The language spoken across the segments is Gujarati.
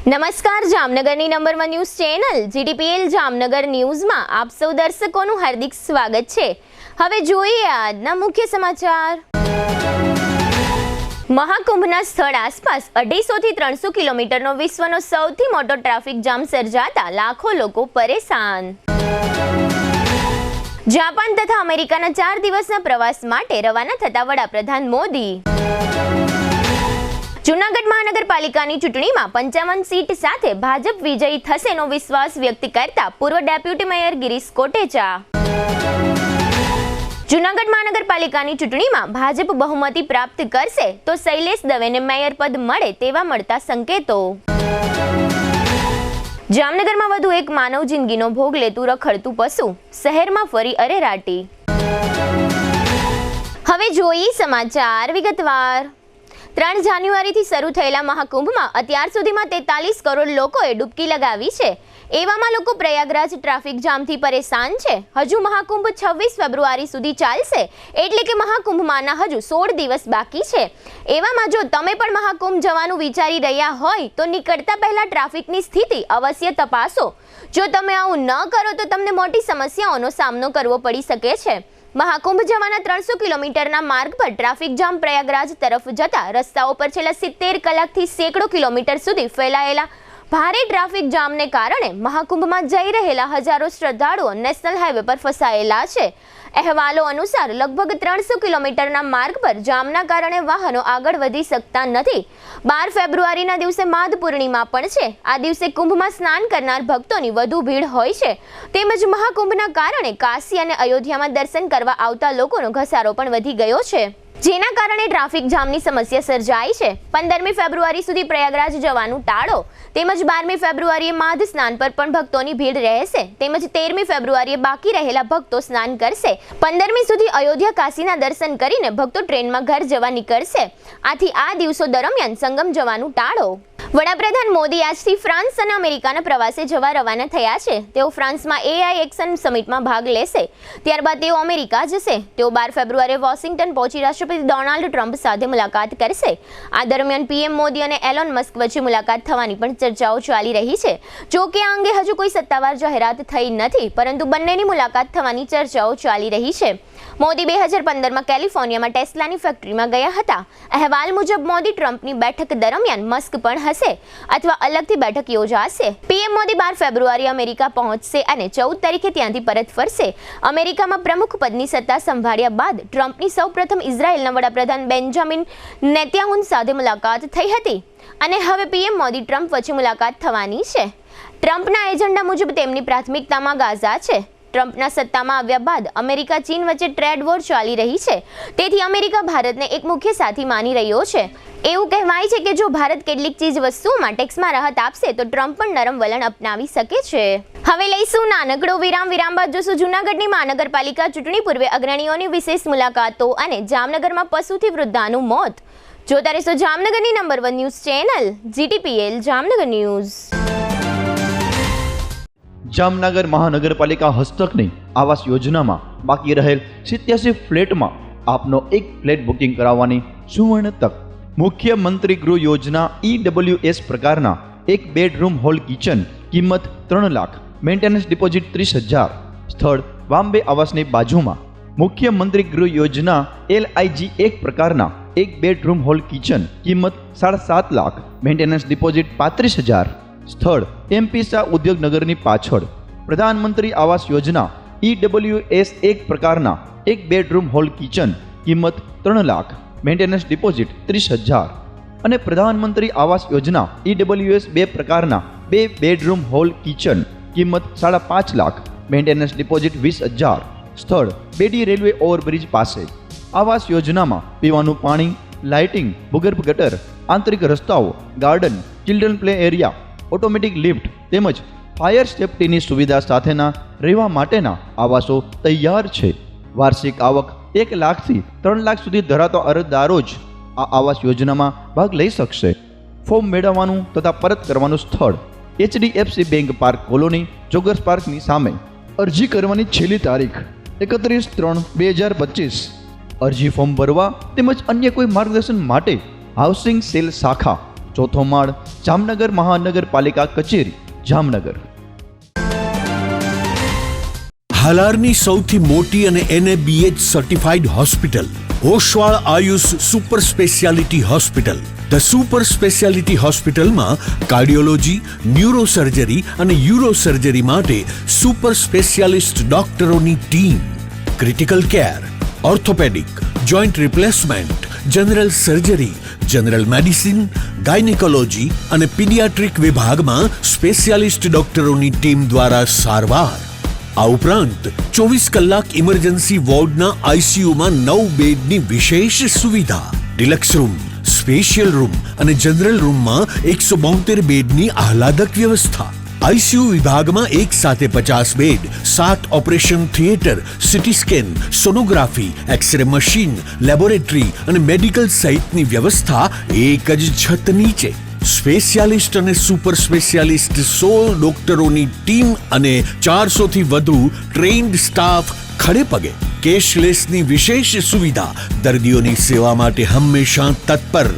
નમસ્કાર, જામનગરની number 1 news channel GTPL Jamnagar ન્યૂઝમાં આપ સૌ દર્શકોનું હાર્દિક સ્વાગત છે। હવે જોઈએ આજના મુખ્ય સમાચાર। મહાકુંભના સ્થળ આસપાસ 250 થી 300 કિલોમીટરનો વિશ્વનો સૌથી મોટો ટ્રાફિક જામ સર્જાતા લાખો લોકો પરેશાન। જાપાન તથા અમેરિકાના 4 દિવસના પ્રવાસ માટે રવાના થતા વડાપ્રધાન મોદી। જૂનાગઢ મહાનગરપાલિકાની ચૂંટણીમાં 55 સીટ સાથે ભાજપ વિજયી થશેનો વિશ્વાસ વ્યક્ત કરતા પૂર્વ ડેપ્યુટી મેયર ગિરીશ કોટેચા। જૂનાગઢ મહાનગરપાલિકાની ચૂંટણીમાં ભાજપ બહુમતી પ્રાપ્ત કરશે તો શૈલેષ દવેને મેયર પદ મળે તેવા મળતા સંકેતો। જામનગરમાં વધુ એક માનવ જિંદગીનો ભોગ લેતું રખડતું પશુ, શહેરમાં ફરી અરેરાટી। હવે જોઈએ સમાચાર વિગતવાર। 3 જાન્યુઆરીથી શરૂ થયેલા મહાકુંભમાં અત્યાર સુધીમાં 43 કરોડ લોકોએ ડૂબકી લગાવી છે। એવામાં લોકો પ્રયાગરાજ ટ્રાફિક જામથી પરેશાન છે। હજુ મહાકુંભ 26 ફેબ્રુઆરી સુધી ચાલશે, એટલે કે મહાકુંભમાંના હજુ 16 દિવસ બાકી છે। એવામાં જો તમે પણ મહાકુંભ જવાનું વિચારી રહ્યા હોય તો નીકળતા પહેલા ટ્રાફિકની સ્થિતિ અવશ્ય તપાસો। જો તમે આવું ન કરો તો તમને મોટી સમસ્યાઓનો સામનો કરવો પડી શકે છે। મહાકુંભ જવાના 300 કિલોમીટરના માર્ગ પર ટ્રાફિક જામ પ્રયાગરાજ તરફ જતા રસ્તાઓ પર છેલ્લા 70 કલાકથી સેંકડો કિલોમીટર સુધી ફેલાયેલા ભારે ટ્રાફિક જામને કારણે મહાકુંભમાં જઈ રહેલા હજારો શ્રદ્ધાળુઓ નેશનલ હાઈવે પર ફસાયેલા છે। અહેવાલો અનુસાર લગભગ 300 કિલોમીટરના માર્ગ પર જામના કારણે વાહનો આગળ વધી શકતા નથી। 12 ફેબ્રુઆરીના દિવસે માઘ પૂર્ણિમા પણ છે। આ દિવસે કુંભમાં સ્નાન કરનાર ભક્તોની વધુ ભીડ હોય છે, તેમજ મહાકુંભના કારણે કાશી અને અયોધ્યામાં દર્શન કરવા આવતા લોકોનો ઘસારો પણ વધી ગયો છે, જેના કારણે ટ્રાફિક જામની સમસ્યા સર્જાઈ છે। 15મી ફેબ્રુઆરી સુધી પ્રયાગરાજ જવાનું ટાળો, તેમજ 12મી ફેબ્રુઆરીએ માઘ સ્નાન પર પણ ભક્તોની ભીડ રહેશે, તેમજ 13મી ફેબ્રુઆરીએ બાકી રહેલા ભક્તો સ્નાન કરશે। 15મી સુધી અયોધ્યા કાશીના દર્શન કરીને ભક્તો ટ્રેનમાં ઘર જવા નીકળશે। આથી આ દિવસો દરમિયાન સંગમ જવાનું ટાળો। વડાપ્રધાન મોદી આજથી ફ્રાન્સ અને અમેરિકાના પ્રવાસે જવા રવાના થયા છે। તેઓ ફ્રાન્સમાં AI એક્શન સમિટમાં ભાગ લેશે, ત્યારબાદ તેઓ અમેરિકા જશે। તેઓ 12 ફેબ્રુઆરીએ વોશિંગ્ટન પહોંચી રાષ્ટ્રપતિ ડોનાલ્ડ ટ્રમ્પ સાથે મુલાકાત કરશે। આ દરમિયાન પીએમ મોદી અને એલોન મસ્ક વચ્ચે મુલાકાત થવાની પણ ચર્ચાઓ ચાલી રહી છે। જો કે આ અંગે હજુ કોઈ સત્તાવાર જાહેરાત થઈ નથી, પરંતુ બંનેની મુલાકાત થવાની ચર્ચાઓ ચાલી રહી છે। મોદી 2015માં કેલિફોર્નિયામાં ટેસ્લાની ફેક્ટરીમાં ગયા હતા। અહેવાલ મુજબ મોદી ટ્રમ્પની બેઠક દરમિયાન મસ્ક પણ હશે અથવા અલગથી બેઠક યોજાશે। પીએમ મોદી 12 ફેબ્રુઆરી અમેરિકા પહોંચશે અને 14 તારીખે ત્યાંથી પરત ફરશે। અમેરિકામાં પ્રમુખ પદની સત્તા સંભાળ્યા બાદ ટ્રમ્પની સૌપ્રથમ ઇઝરાયેલના વડાપ્રધાન બેન્જામિન નેતન્યાહુ સાથે મુલાકાત થઈ હતી અને હવે પીએમ મોદી ટ્રમ્પ વચ્ચે મુલાકાત થવાની છે। ટ્રમ્પના એજન્ડા મુજબ તેમની પ્રાથમિકતામાં ગાઝા છે। ટ્રમ્પના સત્તામાં આવ્યા બાદ અમેરિકા ચીન વચ્ચે ટ્રેડ વોર ચાલી રહી છે, તેથી અમેરિકા ભારતને એક મુખ્ય સાથી માની રહ્યો છે। એવું કહેવાય છે કે જો ભારત કેટલીક ચીજ વસ્તુઓમાં ટેક્સમાં રાહત આપશે તો ટ્રમ્પ પણ નરમ વલણ અપનાવી શકે છે। હવે લઈશું નાનકડો વિરામ બાદ જોશું જૂનાગઢની મહાનગરપાલિકા ચૂંટણી પૂર્વે અગ્રણીઓની વિશેષ મુલાકાતો અને જામનગરમાં પશુથી વૃદ્ધાનું મોત। જોતા રહેશો જામનગરની number 1 news channel GTPL Jamnagar news. Jamnagar મહાનગરપાલિકા હસ્તકની આવાસ યોજનામાં બાકી રહેલ 87 ફ્લેટમાં આપનો એક ફ્લેટ બુકિંગ કરાવવાની સુવર્ણ તક। મુખ્યમંત્રી ગૃહ યોજના EWS પ્રકારના એક બેડરૂમ હોલ કિચન, કિંમત 3 લાખ, મેન્ટેનન્સ ડિપોઝિટ 30,000, સ્થળ વામ્બે આવાસની બાજુમાં। મુખ્યમંત્રી ગૃહ યોજના LIG એક પ્રકારના એક બેડરૂમ હોલ કિચન, કિંમત 7.5 લાખ, મેન્ટેનન્સ ડિપોઝિટ 35,000, સ્થળ MP શાહ ઉદ્યોગનગરની પાછળ। પ્રધાનમંત્રી આવાસ યોજના EWS એક પ્રકારના એક બેડરૂમ હોલ કિચન, કિંમત 3 લાખ, મેન્ટેનન્સ ડિપોઝિટ 30,000 અને પ્રધાનમંત્રી આવાસ યોજના EWS 2 પ્રકારના 2 બેડરૂમ હોલ કિચન, કિંમત 5.5 લાખ, મેન્ટેનન્સ ડિપોઝિટ 20,000, સ્થળ બેડી રેલવે ઓવરબ્રિજ પાસે। આવાસ યોજનામાં પીવાનું પાણી, લાઇટિંગ, ભૂગર્ભ ગટર, આંતરિક રસ્તાઓ, garden, children play area, automatic lift તેમજ ફાયર સેફ્ટીની સુવિધા સાથેના રહેવા માટેના આવાસો તૈયાર છે। વાર્ષિક આવક 1 લાખથી 3 લાખ સુધી ધરાવતા અરજદારો જ આ આવાસ યોજનામાં ભાગ લઈ શકશે। ફોર્મ મેળવવાનું તથા પરત કરવાનું સ્થળ HDFC bank park colony, joggers પાર્કની સામે। અરજી કરવાની છેલ્લી તારીખ 31/3/2025। અરજી ફોર્મ ભરવા તેમજ અન્ય કોઈ માર્ગદર્શન માટે હાઉસિંગ સેલ શાખા ચોથો માળ, જામનગર મહાનગરપાલિકા કચેરી, જામનગર. હાલારની સૌથી મોટી અને NABH certified hospital Oswal Ayush super speciality hospital. The super speciality હોસ્પિટલમાં કાર્ડિયોલોજી, ન્યુરોસર્જરી અને યુરોસર્જરી માટે સુપર સ્પેશિયાલિસ્ટ ડોક્ટરોની team, critical care, orthopaedic, joint replacement, general surgery, general medicine, gynaecology અને પીડિયાટ્રિક વિભાગમાં સ્પેશિયાલિસ્ટ ડોક્ટરોની ટીમ દ્વારા સારવાર. આ ઉપરાંત 24 કલાક ઇમરજન્સી વોર્ડના ICUમાં 9 બેડની વિશેષ સુવિધા, ડિલક્સ રૂમ, સ્પેશિયલ રૂમ અને જનરલ રૂમમાં 172 બેડની આહલાદક વ્યવસ્થા. ICU વિભાગમાં એક સાથે 50 bed, 7 operation theatre, CT scan, sonography, X ray machine, laboratory અને મેડિકલ સહિતની વ્યવસ્થા એક જ છત નીચે. સ્પેશિયાલિસ્ટ અને સુપર સ્પેશિયાલિસ્ટ 16 ડોક્ટરોની ટીમ અને 400 થી વધુ ટ્રેન્ડ સ્ટાફ ખડે પગે. કેશલેસની વિશેષ સુવિધા, દર્દીઓની સેવા માટે હંમેશા તત્પર.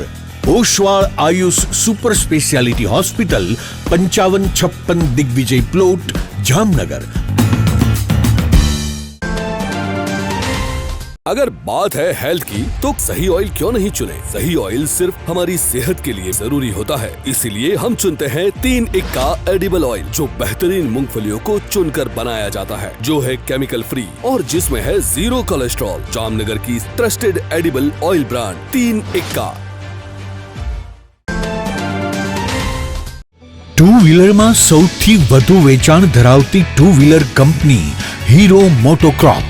Oswal Ayush super speciality hospital, 5556 Digvijay plot, Jamnagar. अगर बात है हेल्थ की तो सही ऑयल क्यों नहीं चुने? सही ऑयल सिर्फ हमारी सेहत के लिए जरूरी होता है, इसीलिए हम चुनते हैं 3 इक्का एडिबल ऑयल, जो बेहतरीन मूंगफलियों को चुनकर बनाया जाता है, जो है केमिकल फ्री और जिसमें है 0 कोलेस्ट्रॉल. जामनगर की ट्रस्टेड एडिबल ऑयल ब्रांड 3 इक्का. ટુ વ્હીલરમાં સૌથી વધુ વેચાણ ધરાવતી two wheeler company Hero MotoCorp.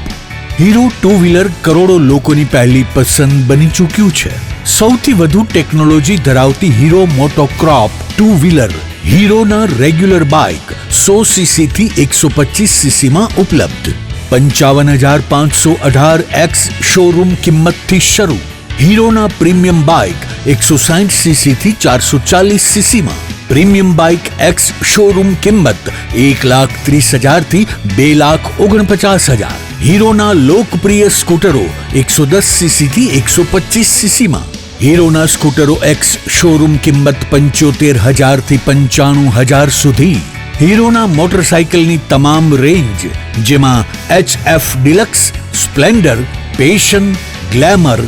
Hero two wheeler કરોડો લોકોની પહેલી પસંદ બની ચૂક્યું છે. સૌથી વધુ ટેકનોલોજી ધરાવતી હીરો મોટોક્રોપ ટુ વ્હીલર હીરોના રેગ્યુલર બાઇક 100cc થી 125cc માં ઉપલબ્ધ. 55,518 શોરૂમ કિંમતથી શરૂ. હીરોના પ્રીમિયમ બાઇક 160cc થી 440cc માં. પ્રીમિયમ બાઇક X શોરૂમ કિંમત 1,30,000 થી 2,49,000. હીરોના લોકપ્રિય સ્કૂટરો 110cc થી 125cc માં. હીરોના સ્કૂટરો X શોરૂમ કિંમત 75,000 થી 95,000 સુધી. હીરોના મોટરસાઇકલની તમામ રેન્જ, જેમાં HF Deluxe, Splendor, Passion, Glamour,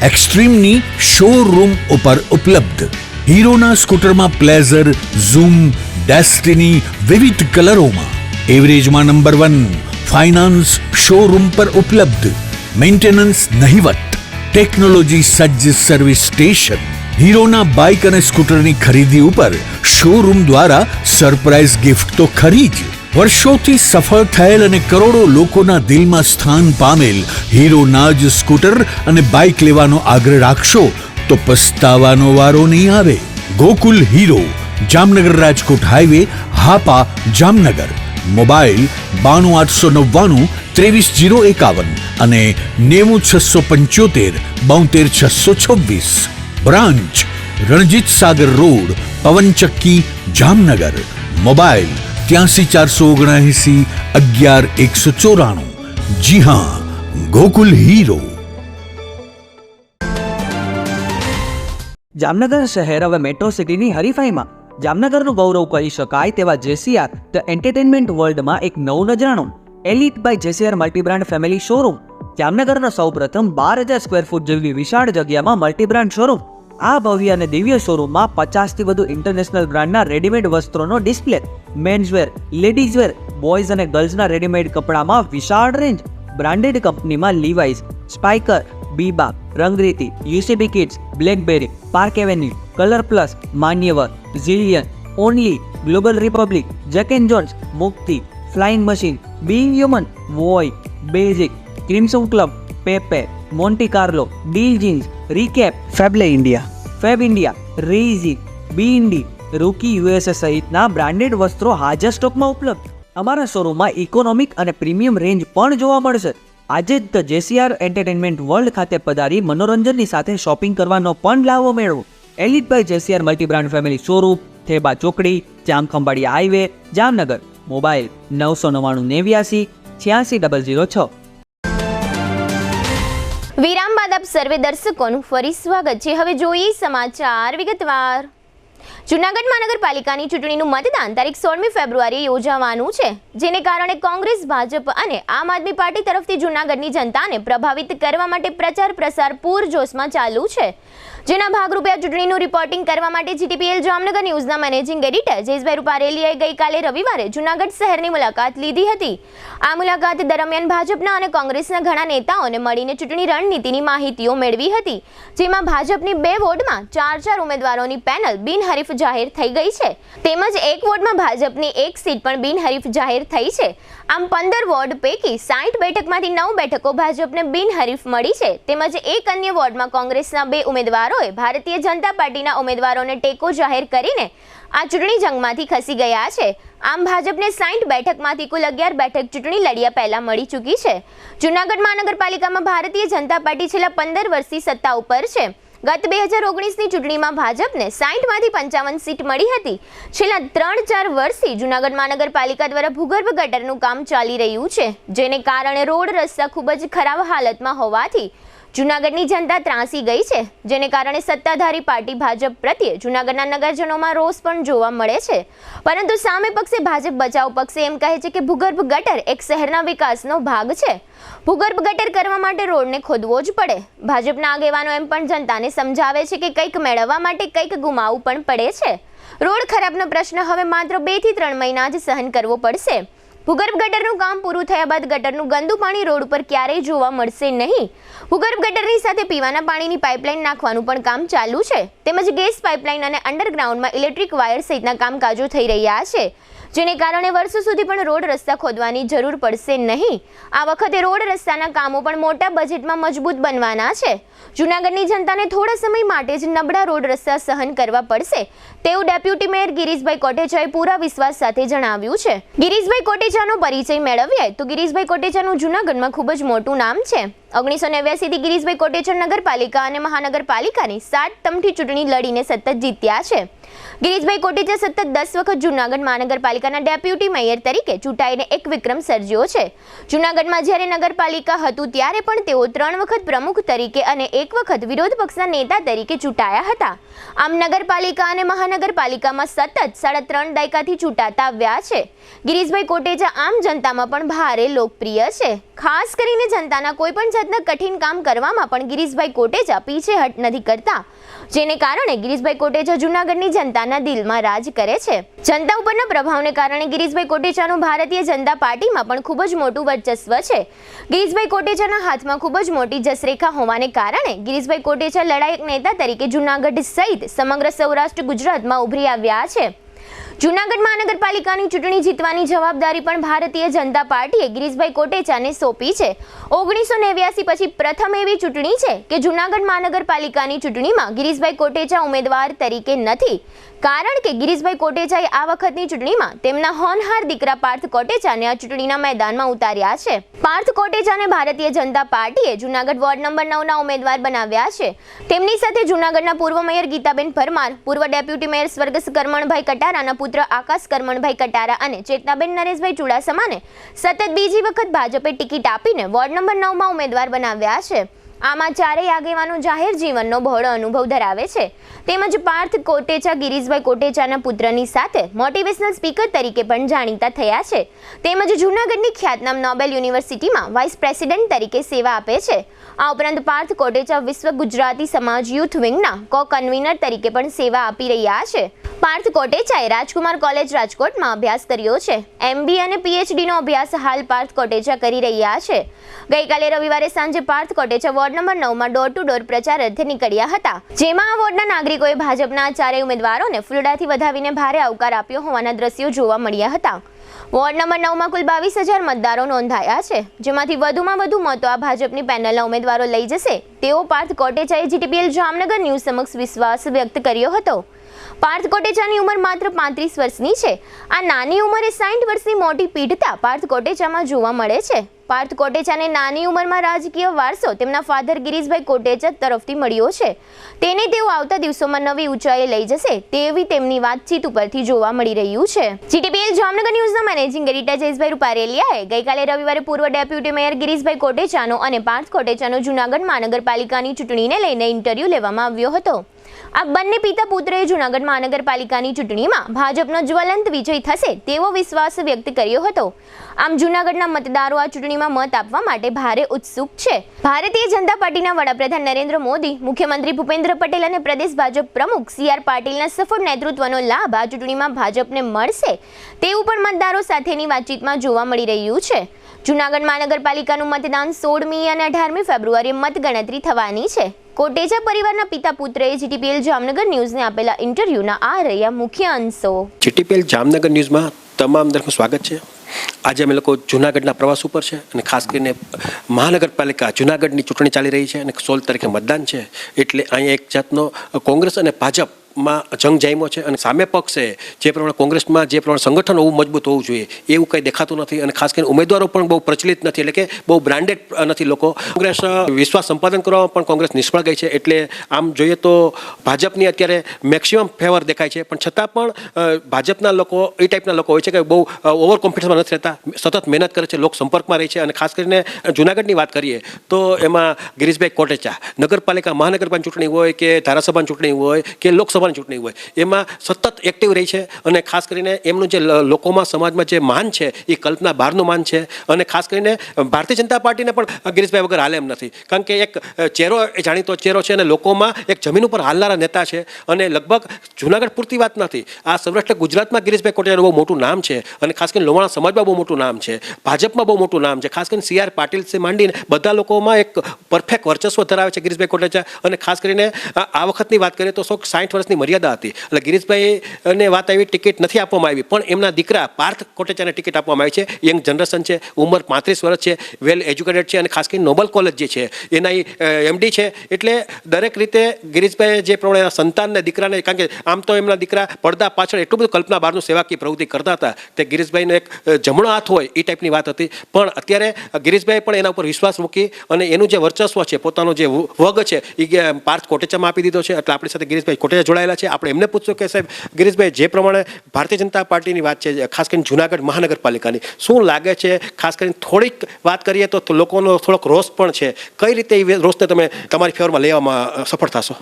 એક્સ્ટ્રીમની શોરૂમ ઉપર ઉપલબ્ધ. હીરોના સ્કૂટરમાં પ્લેઝર, ઝૂમ, ડેસ્ટિની વિવિધ કલરોમાં. એવરેજમાં નંબર 1. ફાઇનાન્સ શોરૂમ પર ઉપલબ્ધ. મેન્ટેનન્સ નહિવત. ટેકનોલોજી સજ્જ સર્વિસ સ્ટેશન. હીરોના બાઇક અને સ્કૂટરની ખરીદી ઉપર શોરૂમ દ્વારા સરપ્રાઇઝ ગિફ્ટ તો ખરી જ. વર્ષોથી સફળ થયેલ અને કરોડો લોકોના દિલમાં સ્થાન પામેલ હીરોના જ સ્કૂટર અને બાઇક લેવાનો આગ્રહ રાખશો તો પસ્તાવાનો વારો નહીં આવે. Gokul hero, Jamnagar Rajkot highway, Hapa, Jamnagar. Mobile 92,899 23,051 અને 90,675 72,626. Branch Ranjit Sagar road, પવનચક્કી, Jamnagar. Mobile 83,479 11,194. જી હા, ગોકુલ હીરો. જામનગર શહેર હવે મેટ્રો સિટીની હરીફાઈમાં જામનગરનું ગૌરવ કરી શકાય તેવા JCR ધ એન્ટરટેનમેન્ટ વર્લ્ડમાં એક નવું નજરાણું. Elite by JCR multibrand family showroom. જામનગરનો સૌપ્રથમ 12,000 સ્ક્વેર ફૂટ જેવી વિશાળ જગ્યામાં મલ્ટીબ્રાન્ડ શોરૂમ. આ ભવ્ય અને દિવ્ય શોરૂમમાં 50થી વધુ ઇન્ટરનેશનલ બ્રાન્ડના રેડીમેડ વસ્ત્રોનો ડિસ્પ્લે. મેન્સવેર, લેડીઝવેર, બોયઝ અને ગર્લ્સના રેડીમેડ કપડામાં વિશાળ રેન્જ. બ્રાન્ડેડ કંપનીમાં Levi's, Spykar, Biba, Rangriti, UCB kids, Blackberry, Park Avenue, Color Plus, Manyavar, Zillion, Only, Global Republic, Jack and Jones, Mukti, Flying Machine, Being Human, Voi, Basic, Crimson Club, Pepe, Monte Carlo, Deal Jeans, Recap, Fab India, રેઝી, બીઇન્ડી, રૂકી USA સહિતના બ્રાન્ડેડ વસ્ત્રો હાજર સ્ટોકમાં ઉપલબ્ધ. અમારા શોરૂમમાં ઇકોનોમિક અને પ્રીમિયમ રેન્જ પણ જોવા મળશે. આજે જ ધ JCR એન્ટરટેનમેન્ટ વર્લ્ડ ખાતે પધારી મનોરંજનની સાથે શોપિંગ કરવાનો પણ લાવો મેળવો. Elite by JCR multibrand family showroom, Theba ચોકડી, જામખંભાળિયા હાઈવે, જામનગર. મોબાઈલ 999 89 86 006. વિરામ બાદ આપ સર્વે દર્શકોનું ફરી સ્વાગત છે. હવે જોઈએ સમાચાર વિગતવાર. જૂનાગઢ મહાનગરપાલિકાની ચૂંટણીનું મતદાન તારીખ 16મી ફેબ્રુઆરીએ યોજાવાનું છે, જેને કારણે કોંગ્રેસ, ભાજપ અને આમ આદમી પાર્ટી તરફથી જૂનાગઢની જનતાને પ્રભાવિત કરવા માટે પ્રચાર પ્રસાર પૂરજોશમાં ચાલુ છે. જેના ભાગરૂપે આ ચૂંટણીનું રિપોર્ટિંગ કરવા માટે જીટીપીએલ જામનગર ન્યૂઝના મેનેજિંગ એડિટર જયેશભાઈ રૂપારેલીએ ગઈકાલે રવિવારે જૂનાગઢ શહેરની મુલાકાત લીધી હતી. આ મુલાકાત દરમિયાન ભાજપના અને કોંગ્રેસના ઘણા નેતાઓને મળીને ચૂંટણી રણનીતિની માહિતીઓ મેળવી હતી, જેમાં ભાજપની 2 વોર્ડમાં 4 ઉમેદવારોની પેનલ બિનહરીફ જાહેર થઈ ગઈ છે, તેમજ 1 વોર્ડમાં ભાજપની 1 સીટ પણ બિનહરીફ જાહેર થઈ છે. આમ 15 વોર્ડ પૈકી 60 બેઠકમાંથી 9 બેઠકો ભાજપને બિનહરીફ મળી છે, તેમજ 1 અન્ય વોર્ડમાં કોંગ્રેસના 2 ઉમેદવારોએ ભારતીય જનતા પાર્ટીના ઉમેદવારોને ટેકો જાહેર કરીને આ ચૂંટણી જંગમાંથી ખસી ગયા છે. આમ ભાજપને 60 બેઠકમાંથી કુલ 11 બેઠક ચૂંટણી લડ્યા પહેલા મળી ચૂકી છે. જૂનાગઢ મહાનગરપાલિકામાં ભારતીય જનતા પાર્ટી છેલ્લા 15 વર્ષથી સત્તા ઉપર છે. ગત 2019ની ચૂંટણીમાં ભાજપને 60માંથી 55 સીટ મળી હતી. છેલ્લા 3-4 વર્ષથી જૂનાગઢ મહાનગરપાલિકા દ્વારા ભૂગર્ભ ગટરનું કામ ચાલી રહ્યું છે, જેને કારણે રોડ રસ્તા ખૂબ જ ખરાબ હાલતમાં હોવાથી જૂનાગઢની જનતા ત્રાસી ગઈ છે, જેને કારણે સત્તાધારી પાર્ટી ભાજપ પ્રત્યે જૂનાગઢના નગરજનોમાં રોષ પણ જોવા મળે છે. પરંતુ સામે પક્ષે ભાજપ બચાવ પક્ષે એમ કહે છે કે ભૂગર્ભ ગટર એક શહેરના વિકાસનો ભાગ છે. ભૂગર્ભ ગટર કરવા માટે રોડને ખોદવો જ પડે. ભાજપના આગેવાનો એમ પણ જનતાને સમજાવે છે કે કંઈક મેળવવા માટે કંઈક ગુમાવવું પણ પડે છે. રોડ ખરાબનો પ્રશ્ન હવે માત્ર 2 થી 3 મહિના જ સહન કરવો પડશે. ભૂગર્ભ ગટરનું કામ પૂરું થયા બાદ ગટરનું ગંદુ પાણી રોડ ઉપર ક્યારેય જોવા મળશે નહીં. ભૂગર્ભ ગટરની સાથે પીવાના પાણીની પાઇપલાઇન નાખવાનું પણ કામ ચાલુ છે, તેમજ ગેસ પાઇપલાઇન અને અંડરગ્રાઉન્ડમાં ઇલેક્ટ્રિક વાયર સહિતના કામકાજો થઈ રહ્યા છે, જેને કારણે વર્ષો સુધી પણ રોડ રસ્તા ખોદવાની જરૂર પડશે નહીં. આ વખતે રોડ રસ્તાના કામો પણ મોટા બજેટમાં મજબૂત બનવાના છે. જૂનાગઢની જનતાને થોડા સમય માટે જ નબળા રોડ રસ્તા સહન કરવા પડશે તેવું ડેપ્યુટી મેયર ગિરીશભાઈ કોટેચાએ પૂરા વિશ્વાસ સાથે જણાવ્યું છે. ગિરીશભાઈ કોટેચાનો પરિચય મેળવીએ તો ગિરીશભાઈ કોટેચાનું જૂનાગઢમાં ખૂબ જ મોટું નામ છે. 1989થી ગિરીશભાઈ કોટેચા નગરપાલિકા અને મહાનગરપાલિકાની 7 ટર્મથી ચૂંટણી લડીને સતત જીત્યા છે. ગિરીશભાઈ કોટેચા સતત 10 વખત જૂનાગઢ મહાનગરપાલિકાના ડેપ્યુટી મેયર તરીકે ચૂંટાઈને એક વિક્રમ સર્જ્યો છે. જૂનાગઢમાં જ્યારે નગરપાલિકા હતું ત્યારે પણ તેઓ 3 વખત પ્રમુખ તરીકે અને 1 વખત વિરોધ પક્ષના નેતા તરીકે ચૂંટાયા હતા. આમ નગરપાલિકા અને મહાનગરપાલિકામાં સતત 3.5 દાયકાથી ચૂંટાતા આવ્યા છે. ગિરીશભાઈ કોટેચા આમ જનતામાં પણ ભારે લોકપ્રિય છે. ખાસ કરીને જનતાના કોઈ પણ જાતના કઠિન કામ કરવામાં પણ ગિરીશભાઈ કોટેચા પીછેહટ નથી કરતા, જેને કારણે ગિરીશભાઈ કોટેચા જૂનાગઢની જનતાના દિલમાં રાજ કરે છે. જનતા ઉપરના પ્રભાવને કારણે ગિરીશભાઈ કોટેચાનું ભારતીય જનતા પાર્ટીમાં પણ ખૂબ જ મોટું વર્ચસ્વ છે. ગિરીશભાઈ કોટેચાના હાથમાં ખૂબ જ મોટી જસરેખા હોવાને કારણે ગિરીશભાઈ કોટેચા લડાયક નેતા તરીકે જૂનાગઢ સહિત સમગ્ર સૌરાષ્ટ્ર ગુજરાતમાં ઉભરી આવ્યા છે. જૂનાગઢ મહાનગરપાલિકાની ચૂંટણી જીતવાની જવાબદારી પણ ભારતીય જનતા પાર્ટીએ ગિરીશભાઈ કોટેચાને સોંપી છે. 1989 પછી પ્રથમ એવી ચૂંટણી છે કે જૂનાગઢ મહાનગરપાલિકાની ચૂંટણીમાં ગિરીશભાઈ કોટેચા ઉમેદવાર તરીકે નથી, કારણ કે ગિરીશભાઈ કોટેચાએ આ વખતની ચૂંટણીમાં તેમના હોનહાર દીકરા પાર્થ કોટેચાને આ ચૂંટણીના મેદાનમાં ઉતાર્યા છે. પાર્થ કોટેચાને ભારતીય જનતા પાર્ટીએ જૂનાગઢ વોર્ડ નંબર 9ના ઉમેદવાર બનાવ્યા છે. તેમની સાથે જૂનાગઢના પૂર્વ મેયર ગીતાબેન પરમાર, પૂર્વ ડેપ્યુટી મેયર સ્વર્ગસ્થ કરમણભાઈ કટારાના પુત્ર આકાશ કરમણભાઈ કટારા અને ચેતનાબેન નરેશભાઈ ચુડાસમાને સતત બીજી વખત ભાજપે ટિકિટ આપીને વોર્ડ નંબર 9માં ઉમેદવાર બનાવ્યા છે. આમાં ચારેય આગેવાનો જાહેર જીવનનો બહોળો અનુભવ ધરાવે છે. તેમજ પાર્થ કોટેચા ગિરીશભાઈ કોટેચાના પુત્રની સાથે મોટિવેશનલ સ્પીકર તરીકે પણ જાણીતા થયા છે. તેમજ જૂનાગઢની ખ્યાતનામ નોબેલ યુનિવર્સિટીમાં વાઇસ પ્રેસિડેન્ટ તરીકે સેવા આપે છે. આ ઉપરાંત પાર્થ કોટેચા વિશ્વ ગુજરાતી સમાજ યુથ વિંગના કો કન્વીનર તરીકે પણ સેવા આપી રહ્યા છે. પાર્થ કોટેચાએ રાજકુમાર કોલેજ રાજકોટમાં અભ્યાસ કર્યો છે. MBA અને PhDનો અભ્યાસ હાલ પાર્થ કોટેચા કરી રહ્યા છે. ગઈકાલે રવિવારે સાંજે પાર્થ કોટેચા વોર્ડ નંબર 9માં ડોર ટુ ડોર પ્રચાર અર્થે નીકળ્યા હતા, જેમાં આ વોર્ડના નાગરિકોએ ભાજપના ચારેય ઉમેદવારોને ફૂલડાથી વધાવીને ભારે આવકાર આપ્યો હોવાના દ્રશ્યો જોવા મળ્યા હતા. વોર્ડ નંબર 9માં કુલ 22,000 મતદારો નોંધાયા છે, જેમાંથી વધુમાં વધુ મતો આ ભાજપની પેનલના ઉમેદવારો લઈ જશે તેવો પાર્થ કોટેચાએ જીટીપીએલ જામનગર ન્યૂઝ સમક્ષ વિશ્વાસ વ્યક્ત કર્યો હતો. પાર્થ કોટેચાની ઉંમર માત્ર 35 વર્ષની છે. આ નાની ઉંમરે 60 વર્ષની મોટી પીઢતા પાર્થ કોટેચામાં જોવા મળે છે. પાર્થ કોટેચાને નાની ઉંમરમાં રાજકીય વારસો તેમના ફાધર ગિરીશભાઈ કોટેચા તરફથી મળ્યો છે. તેને તેઓ આવતા દિવસોમાં નવી ઊંચાઈએ લઈ જશે તેવી તેમની વાતચીત ઉપરથી જોવા મળી રહ્યું છે. જીટીપીએલ જામનગર ન્યૂઝના મેનેજિંગ એડિટર જયેશભાઈ રૂપારેલિયાએ ગઈકાલે રવિવારે પૂર્વ ડેપ્યુટી મેયર ગિરીશભાઈ કોટેચાનો અને પાર્થ કોટેચાનો જૂનાગઢ મહાનગરપાલિકાની ચૂંટણીને લઈને ઇન્ટરવ્યૂ લેવામાં આવ્યો હતો. આ બંને પિતા પુત્રએ જૂનાગઢ મહાનગરપાલિકાની ચૂંટણીમાં ભાજપનો જ્વલંત વિજય થશે તેવો વિશ્વાસ વ્યક્ત કર્યો હતો. આમ જૂનાગઢના મતદારો આ ચૂંટણીમાં મત આપવા માટે ભારે ઉત્સુક છે. ભારતીય જનતા પાર્ટીના વડાપ્રધાન નરેન્દ્ર મોદી, મુખ્યમંત્રી ભૂપેન્દ્ર પટેલ અને પ્રદેશ ભાજપ પ્રમુખ CR પાટીલના સફળ નેતૃત્વનો લાભ આ ચૂંટણીમાં ભાજપને મળશે તેવું પણ મતદારો સાથેની વાતચીતમાં જોવા મળી રહ્યું છે. જૂનાગઢ મહાનગરપાલિકાનું મતદાન 16મી અને 18મી ફેબ્રુઆરીએ મતગણતરી થવાની છે. કોટેચા પરિવારના પિતા પુત્રએ GTPL જામનગર ન્યૂઝને આપેલા ઇન્ટરવ્યુના આ રહ્યા મુખ્ય અંશો. GTPL જામનગર ન્યૂઝમાં તમામ દર્શકોનું સ્વાગત છે. આજે અમે લોકો જૂનાગઢના પ્રવાસ ઉપર છે અને ખાસ કરીને મહાનગરપાલિકા જૂનાગઢની ચૂંટણી ચાલી રહી છે અને 16 તારીખે મતદાન છે. એટલે અહીંયા એક જાતનો કોંગ્રેસ અને ભાજપમાં જંગ જામ્યો છે અને સામે પક્ષે જે પ્રમાણે કોંગ્રેસમાં જે પ્રમાણે સંગઠન હોવું મજબૂત હોવું જોઈએ એવું કંઈ દેખાતું નથી અને ખાસ કરીને ઉમેદવારો પણ બહુ પ્રચલિત નથી, એટલે કે બહુ બ્રાન્ડેડ નથી લોકો. કોંગ્રેસ વિશ્વાસ સંપાદન કરવામાં પણ કોંગ્રેસ નિષ્ફળ ગઈ છે. એટલે આમ જોઈએ તો ભાજપની અત્યારે મેક્સિમમ ફેવર દેખાય છે, પણ છતાં પણ ભાજપના લોકો એ ટાઈપના લોકો હોય છે કે બહુ ઓવર કોન્ફિડન્સમાં નથી રહેતા, સતત મહેનત કરે છે, લોક સંપર્કમાં રહે છે. અને ખાસ કરીને જૂનાગઢની વાત કરીએ તો એમાં ગિરીશભાઈ કોટેચા નગરપાલિકા મહાનગરપાલિકા ચૂંટણી હોય કે ધારાસભાની ચૂંટણી હોય કે લોકસભાની ચૂંટણી હોય એમાં સતત એક્ટિવ રહી છે. અને ખાસ કરીને એમનું જે લોકોમાં સમાજમાં જે માન છે એ કલ્પના બહારનું માન છે. અને ખાસ કરીને ભારતીય જનતા પાર્ટીને પણ ગિરીશભાઈ વગર હાલે એમ નથી, કારણ કે એક ચહેરો એ જાણીતો ચહેરો છે અને લોકોમાં એક જમીન ઉપર હાલનારા નેતા છે. અને લગભગ જૂનાગઢ પૂરતી વાત નથી, આ સૌરાષ્ટ્ર ગુજરાતમાં ગિરીશભાઈ કોટેચાનું બહુ મોટું નામ છે અને ખાસ કરીને લોહાણા સમાજમાં બહુ મોટું નામ છે, ભાજપમાં બહુ મોટું નામ છે. ખાસ કરીને CR પાટીલથી માંડીને બધા લોકોમાં એક પરફેક્ટ વર્ચસ્વ ધરાવે છે ગિરીશભાઈ કોટેચા. અને ખાસ કરીને આ વખતની વાત કરીએ તો 60 વર્ષની મર્યાદા હતી, એટલે ગિરીશભાઈને વાત આવી ટિકિટ નથી આપવામાં આવી, પણ એમના દીકરા પાર્થ કોટેચાને ટિકિટ આપવામાં આવી છે. યંગ જનરેશન છે, ઉંમર 35 વર્ષ છે, વેલ એજ્યુકેટેડ છે અને ખાસ કરીને નોબલ કોલેજ જે છે એના MD છે. એટલે દરેક રીતે ગિરીશભાઈ જે પ્રમાણે સંતાનને દીકરાને, કારણ કે આમ તો એમના દીકરા પડદા પાછળ એટલું બધું કલ્પના બહારનું સેવાકીય પ્રવૃત્તિ કરતા હતા તે ગિરીશભાઈનો એક જમણો હાથ હોય એ ટાઈપની વાત હતી. પણ અત્યારે ગિરીશભાઈ પણ એના ઉપર વિશ્વાસ મૂકી અને એનું જે વર્ચસ્વ છે, પોતાનો જે વગ છે એ પાર્થ કોટેચામાં આપી દીધો છે. એટલે આપણી સાથે ગિરીશભાઈ કોટેચા જોડાયેલા છે. આપણે એમને પૂછશું કે સાહેબ ગિરીશભાઈ, જે પ્રમાણે ભારતીય જનતા પાર્ટીની વાત છે, ખાસ કરીને જૂનાગઢ મહાનગરપાલિકાની, શું લાગે છે? ખાસ કરીને થોડીક વાત કરીએ તો લોકોનો થોડોક રોષ પણ છે, કઈ રીતે એ રોષને તમે તમારી ફેવરમાં લેવામાં સફળ થશો?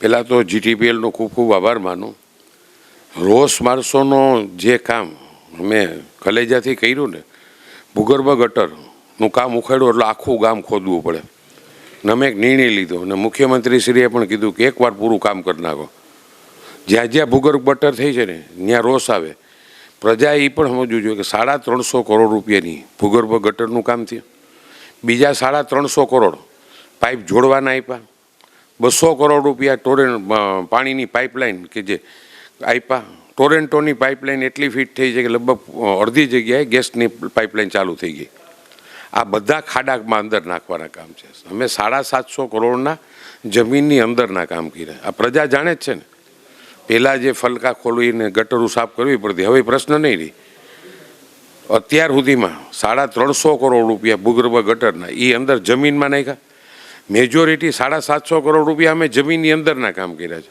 પહેલાં તો GTPLનો ખૂબ ખૂબ આભાર માનું. રોષ માણસોનો જે કામ અમે કલેજાથી કર્યું ને, ભૂગર્ભ ગટરનું કામ ઉખાડ્યું એટલે આખું ગામ ખોદવું પડે ને અમે એક નિર્ણય લીધો અને મુખ્યમંત્રીશ્રીએ પણ કીધું કે એકવાર પૂરું કામ કરી નાખો. જ્યાં જ્યાં ભૂગર્ભ ગટર થઈ છે ને ત્યાં રોષ આવે. પ્રજાએ એ પણ સમજવું જોઈએ કે 350 કરોડ રૂપિયાની ભૂગર્ભ ગટરનું કામ થયું, બીજા 350 કરોડ પાઇપ જોડવાના આપ્યા, 200 કરોડ રૂપિયા પાણીની પાઇપલાઇન કે જે આપ્યા. ટોરેન્ટોની પાઇપલાઇન એટલી ફિટ થઈ છે કે લગભગ અડધી જગ્યાએ ગેસની પાઇપલાઇન ચાલુ થઈ ગઈ. આ બધા ખાડામાં અંદર નાખવાના કામ છે. અમે 750 કરોડના જમીનની અંદરના કામ કર્યા. આ પ્રજા જાણે જ છે ને. પહેલાં જે ફલકા ખોલવીને ગટરો સાફ કરવી પડતી, હવે પ્રશ્ન નહીં રહી. અત્યાર સુધીમાં 350 કરોડ રૂપિયા ભૂગર્ભ ગટરના એ અંદર જમીનમાં નાખ્યા. મેજોરિટી 750 કરોડ રૂપિયા અમે જમીનની અંદરના કામ કર્યા છે.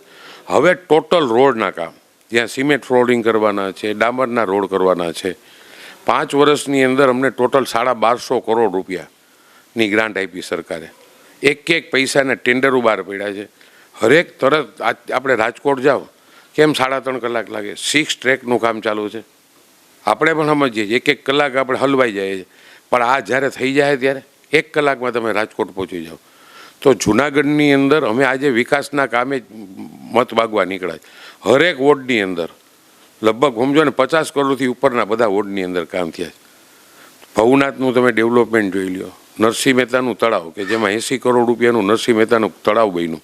હવે ટોટલ રોડના કામ, જ્યાં સિમેન્ટ ફ્લોરિંગ કરવાના છે, ડામરના રોડ કરવાના છે, 5 વર્ષની અંદર અમને ટોટલ 1250 કરોડ રૂપિયાની ગ્રાન્ટ આપી સરકારે. એક પૈસાના ટેન્ડરો બહાર પડ્યા છે. હરેક તરત આપણે રાજકોટ જાઓ કેમ 3.5 કલાક લાગે? 6 ટ્રેકનું કામ ચાલુ છે. આપણે પણ સમજીએ છીએ 1 કલાક આપણે હલવાઈ જાય છે, પણ આ જ્યારે થઈ જાય ત્યારે 1 કલાકમાં તમે રાજકોટ પહોંચી જાઓ. તો જૂનાગઢની અંદર અમે આજે વિકાસના કામે મત માગવા નીકળ્યા છે. હરેક વોર્ડની અંદર લગભગ સમજો ને 50 કરોડથી ઉપરના બધા વોર્ડની અંદર કામ થયા છે. ભવનાથનું તમે ડેવલપમેન્ટ જોઈ લો, નરસિંહ મહેતાનું તળાવ કે જેમાં 80 કરોડ રૂપિયાનું નરસિંહ મહેતાનું તળાવ બન્યું,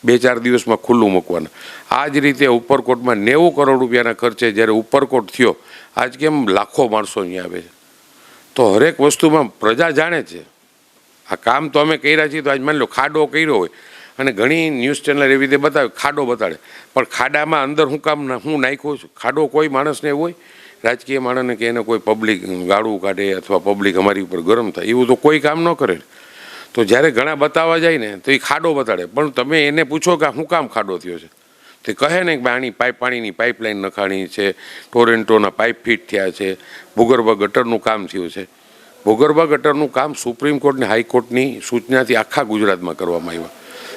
2-4 દિવસમાં ખુલ્લું મૂકવાના. આ જ રીતે ઉપરકોટમાં 90 કરોડ રૂપિયાના ખર્ચે જ્યારે ઉપરકોટ થયો, આજ કેમ લાખો માણસો અહીંયા આવે છે. તો હરેક વસ્તુમાં પ્રજા જાણે છે. આ કામ તો અમે કર્યા છીએ. તો આજ માની લો ખાડો કર્યો હોય અને ઘણી ન્યૂઝ ચેનલ એવી રીતે બતાવે, ખાડો બતાડે, પણ ખાડામાં અંદર હું નાખ્યો છું? ખાડો કોઈ માણસને હોય, રાજકીય માણસને કે એને કોઈ પબ્લિક ગાળું કાઢે અથવા પબ્લિક અમારી ઉપર ગરમ થાય, એવું તો કોઈ કામ ન કરે. તો જ્યારે ઘણા બતાવવા જાય ને તો એ ખાડો બતાડે, પણ તમે એને પૂછો કે શું કામ ખાડો થયો છે, તે કહે ને કે આની પાણીની પાઇપલાઇન નખાણી છે, ટોરેન્ટોના પાઇપ ફિટ થયા છે, ભૂગર્ભ ગટરનું કામ થયું છે. ભૂગર્ભ ગટરનું કામ સુપ્રીમ કોર્ટ ને હાઈકોર્ટની સૂચનાથી આખા ગુજરાતમાં કરવામાં આવ્યા.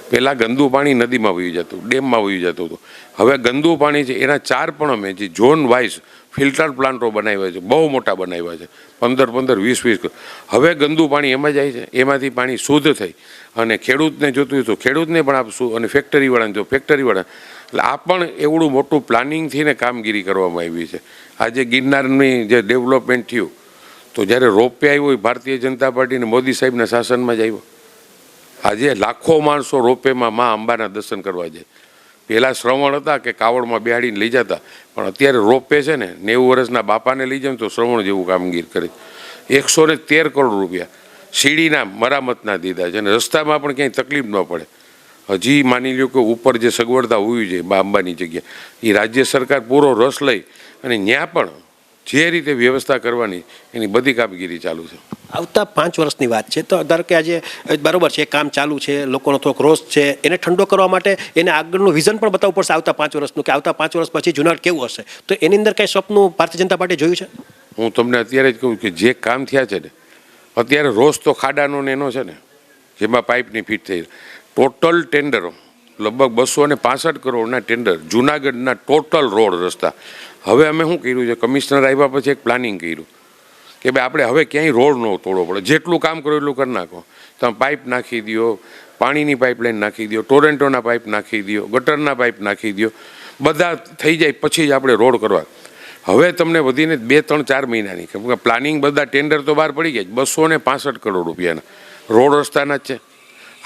પહેલાં ગંદુ પાણી નદીમાં વહી જતું, ડેમમાં વહી જતું હતું. હવે ગંદુ પાણી છે એના 4 પણ અમે જે ઝોન વાઇઝ ફિલ્ટર પ્લાન્ટો બનાવ્યા છે, બહુ મોટા બનાવ્યા છે, 15-15, 20-20. હવે ગંદુ પાણી એમાં જાય છે, એમાંથી પાણી શુદ્ધ થઈ અને ખેડૂતને જોતું હોય તો ખેડૂતને પણ આપશું અને ફેક્ટરીવાળાને જો ફેક્ટરીવાળા. એટલે આ પણ એવડું મોટું પ્લાનિંગથી ને કામગીરી કરવામાં આવી છે. આજે ગિરનારની જે ડેવલપમેન્ટ થયું તો જ્યારે રોપવે આવ્યો એ ભારતીય જનતા પાર્ટીને મોદી સાહેબના શાસનમાં જ આવ્યો. આજે લાખો માણસો રોપવેમાં મા અંબાના દર્શન કરવા જાય. પહેલાં શ્રવણ હતા કે કાવડમાં બેહાડીને લઈ જતા, પણ અત્યારે રોપવે છે ને 90 વર્ષના બાપાને લઈ જાય તો શ્રવણ જેવું કામગીરી કરે. 113 કરોડ રૂપિયા સીડીના મરામતના દીધા છે અને રસ્તામાં પણ ક્યાંય તકલીફ ન પડે. હજી માની લ્યો કે ઉપર જે સગવડતા હોવી જોઈએ મા અંબાની જગ્યા, એ રાજ્ય સરકાર પૂરો રસ લઈ અને ત્યાં પણ જે રીતે વ્યવસ્થા કરવાની એની બધી કામગીરી ચાલુ છે. આવતા 5 વર્ષની વાત છે તો ધારો કે આજે બરોબર છે, કામ ચાલુ છે, લોકોનો થોડોક રોષ છે, એને ઠંડો કરવા માટે એને આગળનું વિઝન પણ બતાવવું પડશે આવતા 5 વર્ષનું, કે આવતા 5 વર્ષ પછી જુનાગઢ કેવું હશે. તો એની અંદર કંઈ સપનું ભારતીય જનતા પાર્ટીએ જોયું છે? હું તમને અત્યારે જ કહું કે જે કામ થયા છે ને, અત્યારે રોજ તો ખાડાનો ને એનો છે ને, જેમાં પાઇપની ફિટ થઈ, ટોટલ ટેન્ડરો લગભગ 265 કરોડના ટેન્ડર જુનાગઢના ટોટલ રોડ રસ્તા. હવે અમે શું કર્યું છે, કમિશનર આવ્યા પછી એક પ્લાનિંગ કર્યું કે ભાઈ આપણે હવે ક્યાંય રોડ ન તોડવો પડે, જેટલું કામ કરો એટલું કરી નાખો. તમે પાઇપ નાખી દો, પાણીની પાઇપલાઇન નાખી દો, ટોરેન્ટોના પાઇપ નાખી દો, ગટરના પાઇપ નાખી દો, બધા થઈ જાય પછી જ આપણે રોડ કરવા. હવે તમને વધીને 2, 3, 4 મહિનાની કેમ કે પ્લાનિંગ બધા ટેન્ડર તો બહાર પડી ગયા, 265 કરોડ રૂપિયાના રોડ રસ્તાના જ છે.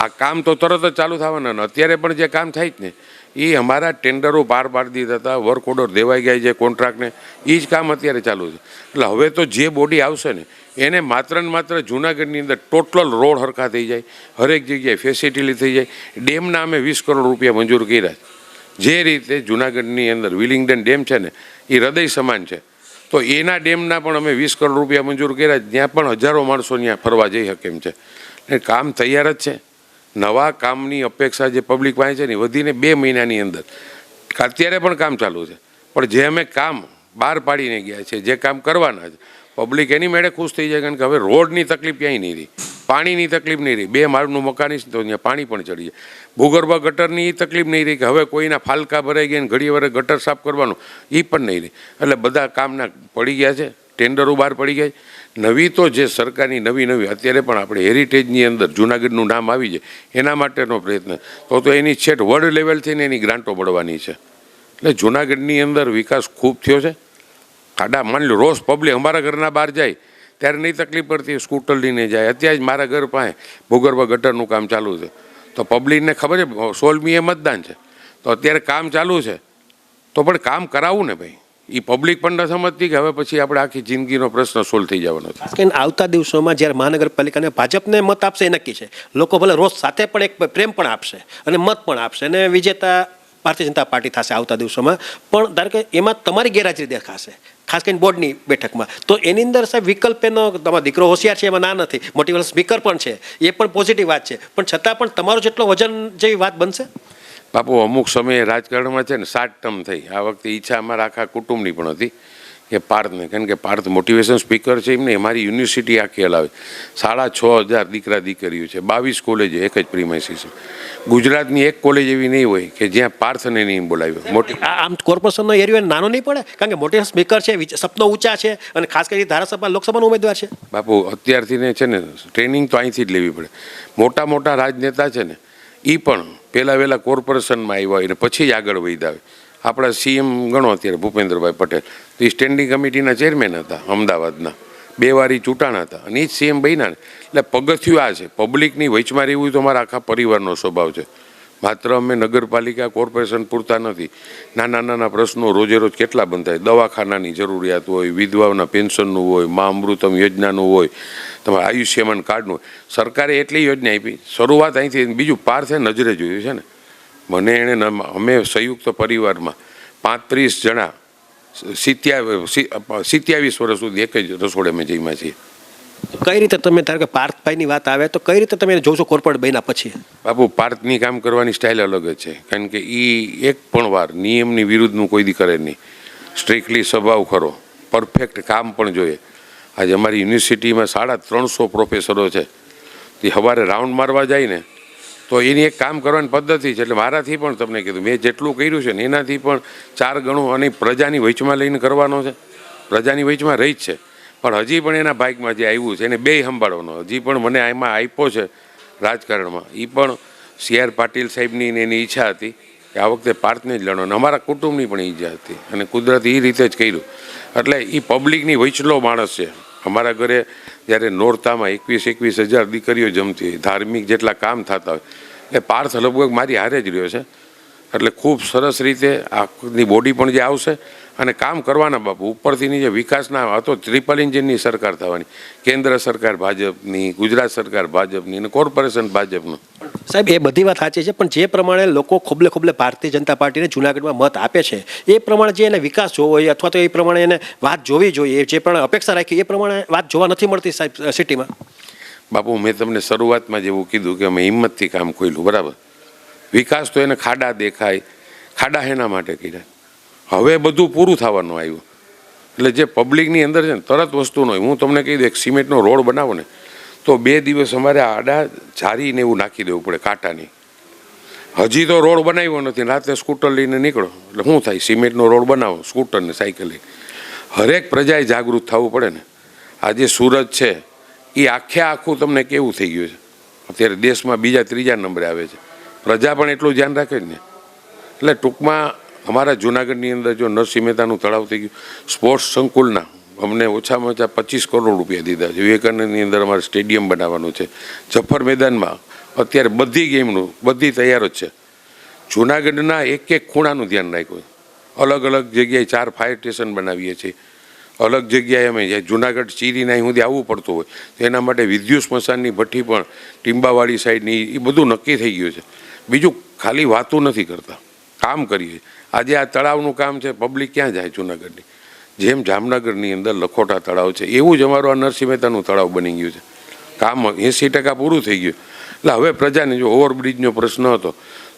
આ કામ તો તરત જ ચાલુ થવાના. અત્યારે પણ જે કામ થાય જ ને એ અમારા ટેન્ડરો પાર પાડી દીધા હતા, વર્ક ઓર્ડર દેવાઈ ગયા છે કોન્ટ્રાક્ટને, એ જ કામ અત્યારે ચાલુ છે. એટલે હવે તો જે બોડી આવશે ને એને માત્ર ને માત્ર જુનાગઢની અંદર ટોટલ રોડ હરખા થઈ જાય, હરેક જગ્યાએ ફેસિલિટી થઈ જાય. ડેમના અમે 20 કરોડ રૂપિયા મંજૂર કર્યા છે. જે રીતે જુનાગઢની અંદર વિલિંગડન ડેમ છે ને એ હૃદય સમાન છે, તો એના ડેમના પણ અમે 20 કરોડ રૂપિયા મંજૂર કર્યા. ત્યાં પણ હજારો માણસો ત્યાં ફરવા જઈ શકે એમ છે. એ કામ તૈયાર જ છે. નવા કામની અપેક્ષા જે પબ્લિક પાસે છે ને વધીને 2 મહિનાની અંદર અત્યારે પણ કામ ચાલુ છે. પણ જે અમે કામ બહાર પાડીને ગયા છે, જે કામ કરવાના છે, પબ્લિક એની મેળે ખુશ થઈ જાય. કારણ કે હવે રોડની તકલીફ ક્યાંય નહીં રહી, પાણીની તકલીફ નહીં રહી. 2 માળનું મકાન છે તો ત્યાં પાણી પણ ચડી જાય. ભૂગર્ભ ગટરની એ તકલીફ નહીં રહી કે હવે કોઈના ફાલકા ભરાઈ ગયા ને ઘડી વારે ગટર સાફ કરવાનું એ પણ નહીં રહી. એટલે બધા કામના પડી ગયા છે, ટેન્ડરો બહાર પડી ગયા. નવી તો જે સરકારની નવી અત્યારે પણ આપણે હેરિટેજની અંદર જુનાગઢનું નામ આવી જાય એના માટેનો પ્રયત્ન તો એની છેટ વર્લ્ડ લેવલથી ને એની ગ્રાન્ટો મળવાની છે. એટલે જુનાગઢની અંદર વિકાસ ખૂબ થયો છે. ખાડા માની લો રોજ પબ્લિક અમારા ઘરના બહાર જાય ત્યારે નહીં તકલીફ પડતી, સ્કૂટર લઈને જાય. અત્યારે જ મારા ઘર પાસે ભૂગર્ભ ગટરનું કામ ચાલુ છે તો પબ્લિકને ખબર છે 16મીએ મતદાન છે તો અત્યારે કામ ચાલુ છે તો પણ કામ કરાવવું ને ભાઈ. એ પબ્લિક પણ ન સમજતી કે હવે પછી આપણે આખી જિંદગીનો પ્રશ્ન સોલ્વ થઈ જવાનો છે. ખાસ કરીને આવતા દિવસોમાં જ્યારે મહાનગરપાલિકાને ભાજપને મત આપશે એ નક્કી છે. લોકો ભલે રોજ સાથે પણ એક પ્રેમ પણ આપશે અને મત પણ આપશે અને વિજેતા ભારતીય જનતા પાર્ટી થશે આવતા દિવસોમાં. પણ ધારો કે એમાં તમારી ગેરહાજરી દેખાશે, ખાસ કરીને બોર્ડની બેઠકમાં. તો એની અંદર સાહેબ વિકલ્પ એનો તમારો દીકરો હોશિયાર છે એમાં ના નથી, મોટિવેશન સ્પીકર પણ છે, એ પણ પોઝિટિવ વાત છે, પણ છતાં પણ તમારો જેટલો વજન જેવી વાત બનશે. બાપુ અમુક સમયે રાજકારણમાં છે ને 7 ટર્મ થઈ. આ વખતે ઈચ્છા અમારા આખા કુટુંબની પણ હતી કે પાર્થને, કારણ કે પાર્થ મોટિવેશન સ્પીકર છે એમને અમારી યુનિવર્સિટી આખી હલાવે. 6500 દીકરા દીકરીઓ છે, 22 કોલેજ એક જ પ્રીમાઇસીસ. ગુજરાતની એક કોલેજ એવી નહીં હોય કે જ્યાં પાર્થને નહીં બોલાવ્યો. મોટી આમ કોર્પોરેશનનો એરિયો નાનો નહીં પડે, કારણ કે મોટિવેશન સ્પીકર છે, સપનો ઊંચા છે અને ખાસ કરીને ધારાસભા લોકસભાનો ઉમેદવાર છે. બાપુ અત્યારથી છે ને ટ્રેનિંગ તો અહીંથી જ લેવી પડે. મોટા રાજનેતા છે ને એ પણ પહેલાં વહેલા કોર્પોરેશનમાં આવ્યા હોય ને પછી જ આગળ વધ્યા હોય. આપણા સીએમ ગણો અત્યારે ભૂપેન્દ્રભાઈ પટેલ તો એ સ્ટેન્ડિંગ કમિટીના ચેરમેન હતા અમદાવાદના, 2 વાર ચૂંટાણા હતા અને એ જ સીએમ બન્યા ને. એટલે પગથિયું આ છે, પબ્લિકની વચમાં રહેવું તો અમારા આખા પરિવારનો સ્વભાવ છે. માત્ર અમે નગરપાલિકા કોર્પોરેશન પૂરતા નથી. નાના પ્રશ્નો રોજે રોજ કેટલા બંધ થાય. દવાખાનાની જરૂરિયાત હોય, વિધવાઓના પેન્શનનું હોય, મા અમૃતમ યોજનાનું હોય, તમારા આયુષ્યમાન કાર્ડનું હોય. સરકારે એટલી યોજના આપી, શરૂઆત અહીંથી. બીજું પાર્થે નજરે જોયું છે ને, મને એણે અમે સંયુક્ત પરિવારમાં 35 જણા 27 વર્ષ સુધી એક જ રસોડે અમે જઈમાં છીએ. કઈ રીતે તમે ધારો કે પાર્થભાઈની વાત આવે તો કઈ રીતે તમે જોશો કોર્પોરેટ બન્યા પછી? બાપુ પાર્થની કામ કરવાની સ્ટાઇલ અલગ જ છે, કારણ કે એ એક પણ વાર નિયમની વિરુદ્ધનું કોઈ દી કરે નહીં. સ્ટ્રિક્ટલી સ્વભાવ ખરો, પરફેક્ટ કામ પણ જોઈએ. આજે અમારી યુનિવર્સિટીમાં 350 પ્રોફેસરો છે, તે સવારે રાઉન્ડ મારવા જાય ને તો તો એની એક કામ કરવાની પદ્ધતિ છે. એટલે મારાથી પણ તમને કીધું મેં જેટલું કર્યું છે ને એનાથી પણ 4 ગણું અને પ્રજાની વચમાં લઈને કરવાનો છે. પ્રજાની વચમાં રહી જ છે, પણ હજી પણ એના ભાગમાં જે આવ્યું છે એને બેય સંભાળવાનો. હજી પણ મને આમાં આપ્યો છે રાજકારણમાં, એ પણ CR પાટીલ સાહેબની એની ઈચ્છા હતી કે આ વખતે પાર્થને જ લડો, અને અમારા કુટુંબની પણ ઈચ્છા હતી, અને કુદરતી એ રીતે જ કર્યું. એટલે એ પબ્લિકની વચલો માણસ છે. અમારા ઘરે જ્યારે નોરતામાં 21,000 દીકરીઓ જમતી હોય, ધાર્મિક જેટલા કામ થતા હોય, એટલે પાર્થ લગભગ મારી હારે જ રહ્યો છે. એટલે ખૂબ સરસ રીતે આની બોડી પણ જે આવશે અને કામ કરવાના બાપુ. ઉપરથીની જે વિકાસના હતો, ટ્રિપલ એન્જિનની સરકાર થવાની, કેન્દ્ર સરકાર ભાજપની, ગુજરાત સરકાર ભાજપની અને કોર્પોરેશન ભાજપનું. સાહેબ, એ બધી વાત સાચી છે, પણ જે પ્રમાણે લોકો ખોબલે ખોબલે ભારતીય જનતા પાર્ટીને જૂનાગઢમાં મત આપે છે, એ પ્રમાણે જે એને વિકાસ જોવો હોય અથવા તો એ પ્રમાણે એને વાત જોવી જોઈએ, જે પ્રમાણે અપેક્ષા રાખી એ પ્રમાણે વાત જોવા નથી મળતી સાહેબ સિટીમાં. બાપુ, મેં તમને શરૂઆતમાં જેવું કીધું કે અમે હિંમતથી કામ કર્યું, બરાબર. વિકાસ તો એને ખાડા દેખાય, ખાડા એના માટે કર્યા. હવે બધું પૂરું થવાનું આવ્યું. એટલે જે પબ્લિકની અંદર છે ને તરત વસ્તુ ન હોય. હું તમને કહી દઉં, એક સિમેન્ટનો રોડ બનાવો ને તો 2 દિવસ અમારે આડા જારીને એવું નાખી દેવું પડે, કાંટાની. હજી તો રોડ બનાવ્યો નથી, રાતે સ્કૂટર લઈને નીકળો એટલે શું થાય? સિમેન્ટનો રોડ બનાવો, સ્કૂટર ને સાયકલ લઈને. હરેક પ્રજાએ જાગૃત થવું પડે ને. આજે સુરત છે એ આખું તમને કેવું થઈ ગયું છે અત્યારે, દેશમાં 2જા 3જા નંબરે આવે છે. પ્રજા પણ એટલું ધ્યાન રાખે જ ને. એટલે ટૂંકમાં અમારા જૂનાગઢની અંદર જો નરસિંહ મહેતાનું તળાવ થઈ ગયું, સ્પોર્ટ્સ સંકુલના અમને ઓછામાં ઓછા 25 કરોડ રૂપિયા દીધા છે. વિવેકાનંદની અંદર અમારે સ્ટેડિયમ બનાવવાનું છે. જફર મેદાનમાં અત્યારે બધી ગેમનું બધી તૈયાર જ છે. જૂનાગઢના એક ખૂણાનું ધ્યાન રાખ્યું. અલગ અલગ જગ્યાએ 4 ફાયર સ્ટેશન બનાવીએ છીએ. અલગ જગ્યાએ અમે જૂનાગઢ ચીરીના અહીં સુધી આવવું પડતું હોય તો એના માટે વિદ્યુત સ્મશાનની ભઠ્ઠી પણ ટીંબાવાડી સાઈડની એ બધું નક્કી થઈ ગયું છે. બીજું ખાલી વાતું નથી કરતા, કામ કરીએ. આજે આ તળાવનું કામ છે, પબ્લિક ક્યાં જાય જૂનાગઢની? જેમ જામનગરની અંદર લખોટા તળાવ છે એવું જ અમારું આ નરસિંહ મહેતાનું તળાવ બની ગયું છે. કામ 80% પૂરું થઈ ગયું. એટલે હવે પ્રજાને જો ઓવરબ્રિજનો પ્રશ્ન હતો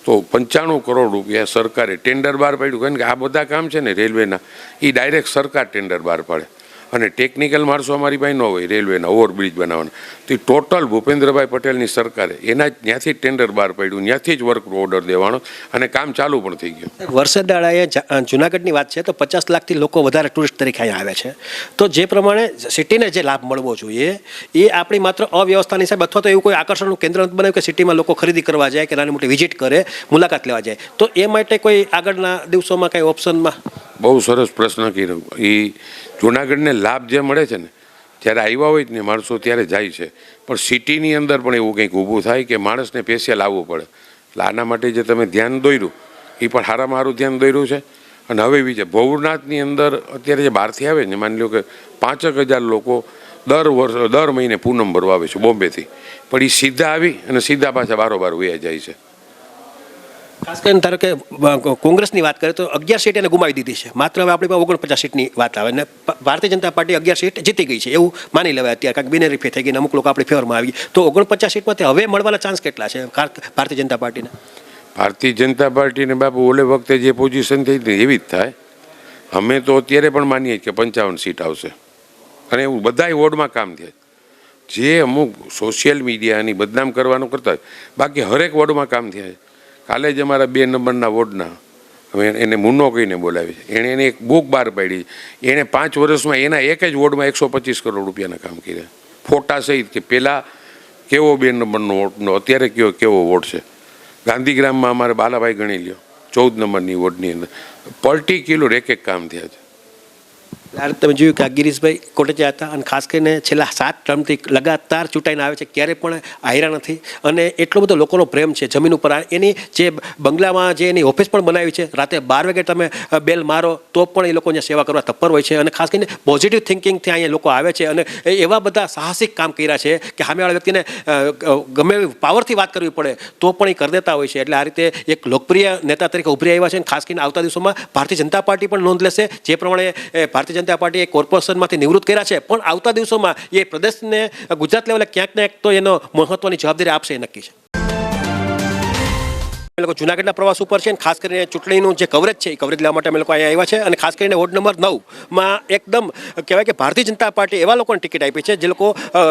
તો 95 કરોડ રૂપિયા સરકારે ટેન્ડર બહાર પાડ્યું. કારણ કે આ બધા કામ છે ને રેલવેના, એ ડાયરેક્ટ સરકાર ટેન્ડર બહાર પાડે, અને ટેકનિકલ માણસો અમારી પાસે ન હોય રેલવેના ઓવરબ્રિજ બનાવવાના. તો એ ટોટલ ભૂપેન્દ્રભાઈ પટેલની સરકારે એના ત્યાંથી જ ટેન્ડર બહાર પાડ્યું, ત્યાંથી જ વર્ક ઓર્ડર દેવાનો, અને કામ ચાલુ પણ થઈ ગયું. વર્ષે દાડાએ જૂનાગઢની વાત છે તો 50 લાખથી લોકો વધારે ટુરિસ્ટ તરીકે અહીંયા આવે છે. તો જે પ્રમાણે સિટીને જે લાભ મળવો જોઈએ એ આપણી માત્ર અવ્યવસ્થાની સાહેબ, અથવા તો એવું કોઈ આકર્ષણનું કેન્દ્ર નથી બનાવ્યું કે સિટીમાં લોકો ખરીદી કરવા જાય કે નાની મોટી વિઝિટ કરે, મુલાકાત લેવા જાય. તો એ માટે કોઈ આગળના દિવસોમાં કંઈ ઓપ્શનમાં? બહુ સરસ પ્રશ્ન કર્યો. એ જૂનાગઢને લાભ જે મળે છે ને, જ્યારે આવ્યા હોય ને માણસો ત્યારે જાય છે, પણ સિટીની અંદર પણ એવું કંઈક ઊભું થાય કે માણસને સ્પેશિયલ આવવું પડે. એટલે આના માટે જે તમે ધ્યાન દોર્યું એ પણ સારામાં સારું ધ્યાન દોર્યું છે. અને હવે બીજે ભવનાથની અંદર અત્યારે જે બહારથી આવે ને, માની લો કે 5,000 લોકો દર મહિને પૂનમ ભરવા આવે છે બોમ્બેથી, પણ એ સીધા આવી અને સીધા પાછા બારોબાર વયા જાય છે. ખાસ કરીને ધારો કે કોંગ્રેસની વાત કરીએ તો 11 સીટ એને ગુમાવી દીધી છે. માત્ર હવે આપણી પાસે 49 સીટની વાત આવે, અને ભારતીય જનતા પાર્ટી 11 સીટ જીતી ગઈ છે એવું માની લેવાય. અત્યારે કાંઈક બિનહરીફી થઈ ગઈ, અમુક લોકો આપણી ફેવરમાં આવી, તો 49 સીટમાંથી હવે મળવાના ચાન્સ કેટલા છે ભારતીય જનતા પાર્ટીને? ભારતીય જનતા પાર્ટીને બાપુ ઓલે વખતે જે પોઝિશન થઈ હતી એવી જ થાય. અમે તો અત્યારે પણ માનીએ કે 55 સીટ આવશે, અને એવું બધાય વોર્ડમાં કામ થાય. જે અમુક સોશિયલ મીડિયાની બદનામ કરવાનું કરતા હોય, બાકી હરેક વોર્ડમાં કામ થાય. કાલે જ અમારા 2 નંબરના વોર્ડના હવે એને મુન્નો કહીને બોલાવી છે, એણે એક બુક બહાર પાડી. એણે 5 વર્ષમાં એના એક જ વોર્ડમાં 125 કરોડ રૂપિયાના કામ કર્યા, ફોટા સહિત. કે પહેલાં કેવો 2 નંબરનો વોર્ડનો, અત્યારે કેવો વોર્ડ છે. ગાંધીગ્રામમાં અમારે બાલાભાઈ ગણી લ્યો, 14 નંબરની વોર્ડની અંદર પર્ટિક્યુલર એક કામ થયા છે. તમે જોયું કે આ ગિરીશભાઈ કોટેચા હતા, અને ખાસ કરીને છેલ્લા 7 ટર્મથી લગાતાર ચૂંટાઈને આવે છે, ક્યારેય પણ હાર્યા નથી, અને એટલો બધો લોકોનો પ્રેમ છે જમીન ઉપર. એની જે બંગલામાં જે એની ઓફિસ પણ બનાવી છે, રાતે 12 વાગે તમે બેલ મારો તો પણ એ લોકો અહીંયા સેવા કરવા તત્પર હોય છે. અને ખાસ કરીને પોઝિટિવ થિંકિંગથી અહીંયા લોકો આવે છે, અને એવા બધા સાહસિક કામ કર્યા છે કે સામેવાળા વ્યક્તિને ગમે એવી પાવરથી વાત કરવી પડે તો પણ એ કરી દેતા હોય છે. એટલે આ રીતે એક લોકપ્રિય નેતા તરીકે ઉભરી આવ્યા છે, અને ખાસ કરીને આવતા દિવસોમાં ભારતીય જનતા પાર્ટી પણ નોંધ લેશે. જે પ્રમાણે ભારતીય જનતા પાર્ટીએ કોર્પોરેશનમાંથી નિવૃત્ત કર્યા છે, પણ આવતા દિવસોમાં એ પ્રદેશને ગુજરાત લેવલે ક્યાંક ને ક્યાંક તો એનો મહત્વની જવાબદારી આપશે એ નક્કી છે. અમે લોકો જૂનાગઢના પ્રવાસ ઉપર છે અને ખાસ કરીને ચૂંટણીનું જે કવરેજ છે એ કવરેજ લેવા માટે અમે લોકો અહીંયા આવ્યા છે અને ખાસ કરીને વોર્ડ નંબર 9માં એકદમ કહેવાય કે ભારતીય જનતા પાર્ટી એવા લોકોને ટિકિટ આપી છે જે લોકો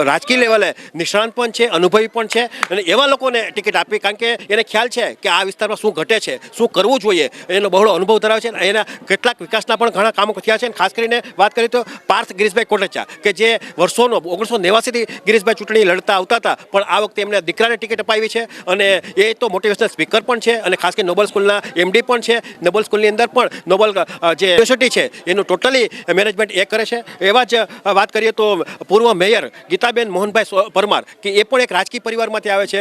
રાજકીય લેવલે નિષ્ણાંત પણ છે, અનુભવી પણ છે અને એવા લોકોને ટિકિટ આપી કારણ કે એને ખ્યાલ છે કે આ વિસ્તારમાં શું ઘટે છે, શું કરવું જોઈએ, એનો બહોળો અનુભવ ધરાવે છે. એના કેટલાક વિકાસના પણ ઘણા કામો થયા છે અને ખાસ કરીને વાત કરીએ તો પાર્થ ગિરીશભાઈ કોટેચા કે જે વર્ષોનો 1989થી ગિરીશભાઈ ચૂંટણી લડતા આવતા હતા પણ આ વખતે એમને દીકરાને ટિકિટ અપાવી છે અને એ તો મોટિવેશનલ સ્પીકર પણ છે અને ખાસ કરીને નોબલ સ્કૂલના એમડી પણ છે. નોબલ સ્કૂલની અંદર પણ નોબલ જે યુનિવર્સિટી છે એનું ટોટલી મેનેજમેન્ટ એ કરે છે. એવા જ વાત કરીએ તો પૂર્વ મેયર ગીતાબેન મોહનભાઈ પરમાર કે એ પણ એક રાજકીય પરિવારમાંથી આવે છે,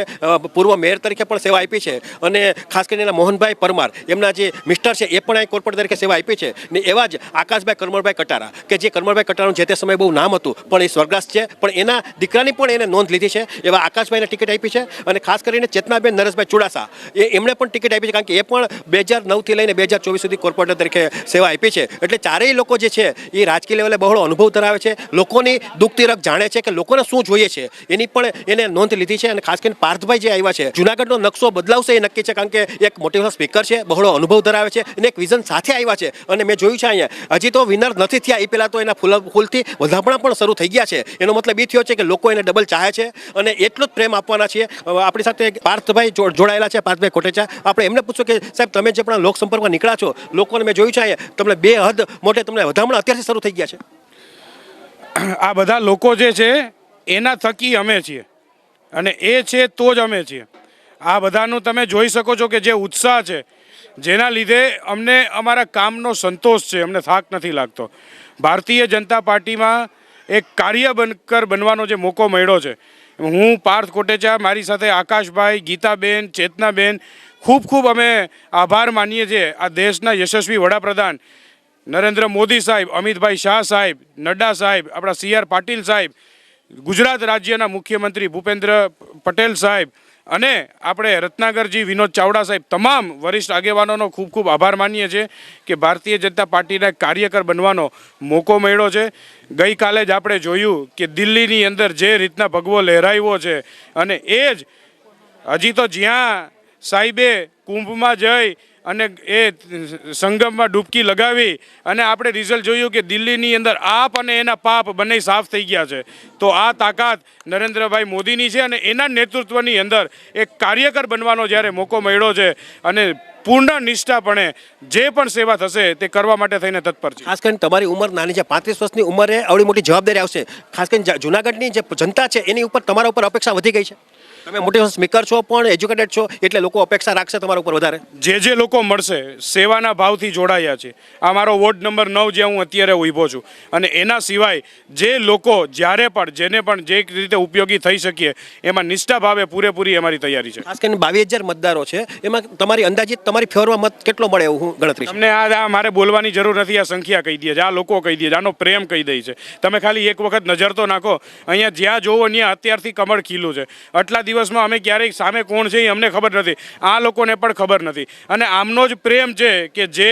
પૂર્વ મેયર તરીકે પણ સેવા આપી છે અને ખાસ કરીને મોહનભાઈ પરમાર એમના જે મિસ્ટર છે એ પણ અહીં કોર્પોરેટર તરીકે સેવા આપી છે. ને એવા જ આકાશભાઈ કરમળભાઈ કટારા કે જે કરમળભાઈ કટારાનું જે તે સમયે બહુ નામ હતું પણ એ સ્વર્ગસ્થ છે પણ એના દીકરાની પણ એને નોંધ લીધી છે. એવા આકાશભાઈને ટિકિટ આપી છે અને ખાસ કરીને ચેતનાબેન નરેશભાઈ ચુડાસા એમણે પણ ટિકિટ આપી છે કારણ કે એ પણ 2009થી લઈને 2024 સુધી કોર્પોરેટર તરીકે સેવા આપી છે. એટલે ચારેય લોકો જે છે એ રાજકીય લેવલે બહોળો અનુભવ ધરાવે છે, લોકોની દુઃખ તિરક જાણે છે કે લોકોને શું જોઈએ છે એની પણ એને નોંધ લીધી છે. અને ખાસ કરીને પાર્થભાઈ જે આવ્યા છે જૂનાગઢનો નકશો બદલાવશે એ નક્કી છે કારણ કે એક મોટિવેશનલ સ્પીકર છે, બહોળો અનુભવ ધરાવે છે અને એક વિઝન સાથે આવ્યા છે. અને મેં જોયું છે અહીંયા હજી તો વિનર નથી થયા એ પહેલાં તો એના ફૂલથી વધામણા પણ શરૂ થઈ ગયા છે. એનો મતલબ એ થયો છે કે લોકો એને ડબલ ચાહે છે અને એટલો જ પ્રેમ આપવાના છીએ. આપણી સાથે પાર્થભાઈ જોડાયેલા છે, પાર્થભાઈ કોટેચા. આપણે એમને પૂછ્યું કે સાહેબ તમે જે પણ લોકસંપર્કમાં નીકળ્યા છો લોકોને મેં જોયું છે અહીંયા તમને બે હદ મોટે તમને વધામણા અત્યારથી શરૂ થઈ ગયા છે. આ બધા લોકો જે છે એના થકી અમે છીએ અને એ છે તો જ અમે છીએ. આ બધાનું તમે જોઈ શકો છો કે જે ઉત્સાહ છે જેના લીધે અમને અમારા કામનો સંતોષ છે, અમને થાક નથી લાગતો. ભારતીય જનતા પાર્ટીમાં એક કાર્યકર બનવાનો જે મોકો મળ્યો છે, હું પાર્થ કોટેચા, મારી સાથે આકાશભાઈ, ગીતાબેન, ચેતનાબેન, ખૂબ અમે આભાર માનીએ છીએ આ દેશના યશસ્વી વડાપ્રધાન નરેન્દ્ર મોદી સાહેબ, અમિતભાઈ શાહ સાહેબ, નડ્ડા સાહેબ, આપણા CR પાટીલ સાહેબ, ગુજરાત રાજ્યના મુખ્યમંત્રી ભૂપેન્દ્ર પટેલ સાહેબ અને આપણે રત્નાકરજી વિનોદ ચાવડા સાહેબ, તમામ વરિષ્ઠ આગેવાનોનો ખૂબ આભાર માનીએ છીએ કે ભારતીય જનતા પાર્ટીના કાર્યકર બનવાનો મોકો મળ્યો છે. ગઈકાલે જ આપણે જોયું કે દિલ્હીની અંદર જે રીતના ભગવો લહેરાવ્યો છે અને એ જ હજી તો જ્યાં સાહેબે કુંભમાં જઈ અને એ સંગમમાં ડૂબકી લગાવી અને આપણે રિઝલ્ટ જોયું કે દિલ્હીની અંદર આપ અને એના પાપ બંને સાફ થઈ ગયા છે. તો આ તાકાત નરેન્દ્રભાઈ મોદીની છે અને એના નેતૃત્વની અંદર એક કાર્યકર બનવાનો જ્યારે મોકો મળ્યો છે અને પૂર્ણ નિષ્ઠાપણે જે પણ સેવા થશે તે કરવા માટે થઈને તત્પર છે. ખાસ કરીને તમારી ઉંમર નાની છે, 35 વર્ષની ઉંમરે આવડી મોટી જવાબદારી આવશે. ખાસ કરીને જૂનાગઢની જે જનતા છે એની ઉપર તમારા ઉપર અપેક્ષા વધી ગઈ છે. તમે મોટિવેશન સ્પીકર છો પણ એજ્યુકેટેડ છો એટલે લોકો અપેક્ષા રાખશે તમારા ઉપર વધારે. જે લોકો મળશે સેવાના ભાવથી જોડાયા છે. આ મારો વોર્ડ નંબર 9 જ્યાં હું અત્યારે ઊભો છું અને એના સિવાય જે લોકો જ્યારે પણ જેને પણ જે રીતે ઉપયોગી થઈ શકીએ એમાં નિષ્ઠા ભાવે પૂરેપૂરી અમારી તૈયારી છે. ખાસ કરીને 22,000 મતદારો છે એમાં તમારી અંદાજિત તમારી ફેવરમાં મત કેટલો મળે એવું હું ગણતરી તમને આ મારે બોલવાની જરૂર નથી. આ સંખ્યા કહી દે છે, આ લોકો કહી દે છે, આનો પ્રેમ કહી દે છે. તમે ખાલી એક વખત નજર તો નાખો, અહીંયા જ્યાં જોવો ત્યાં અત્યારથી કમળ ખીલું છે. આટલા દિવસમાં અમે ક્યારેય સામે કોણ છે એ અમને ખબર નથી, આ લોકોને પણ ખબર નથી અને આમનો જ પ્રેમ છે કે જે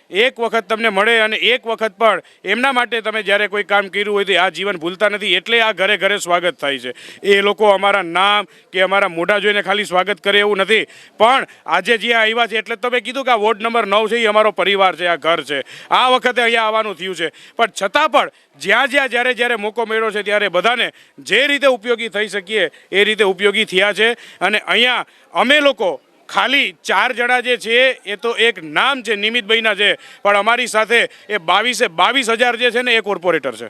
એક વખત તમને મળે અને એક વખત પણ એમના માટે તમે જ્યારે કોઈ કામ કર્યું હોય તો આ જીવન ભૂલતા નથી. એટલે આ ઘરે ઘરે સ્વાગત થાય છે. એ લોકો અમારા નામ કે અમારા મોઢા જોઈને ખાલી સ્વાગત કરે એવું નથી, પણ આજે જ્યાં આવ્યા છે એટલે તમે કીધું કે આ વોર્ડ નંબર 9 છે એ અમારો પરિવાર છે, આ ઘર છે. આ વખતે અહીંયા આવવાનું થયું છે પણ છતાં પણ જ્યારે મોકો મળ્યો છે ત્યારે બધાને જે રીતે ઉપયોગી થઈ શકીએ એ રીતે ઉપયોગી થયા છે. અને અહીંયા અમે લોકો ખાલી 4 જણા જે છે એ તો એક નામ છે નિમિતભાઈના છે પણ અમારી સાથે એ 22,000 જે છે ને એ કોર્પોરેટર છે.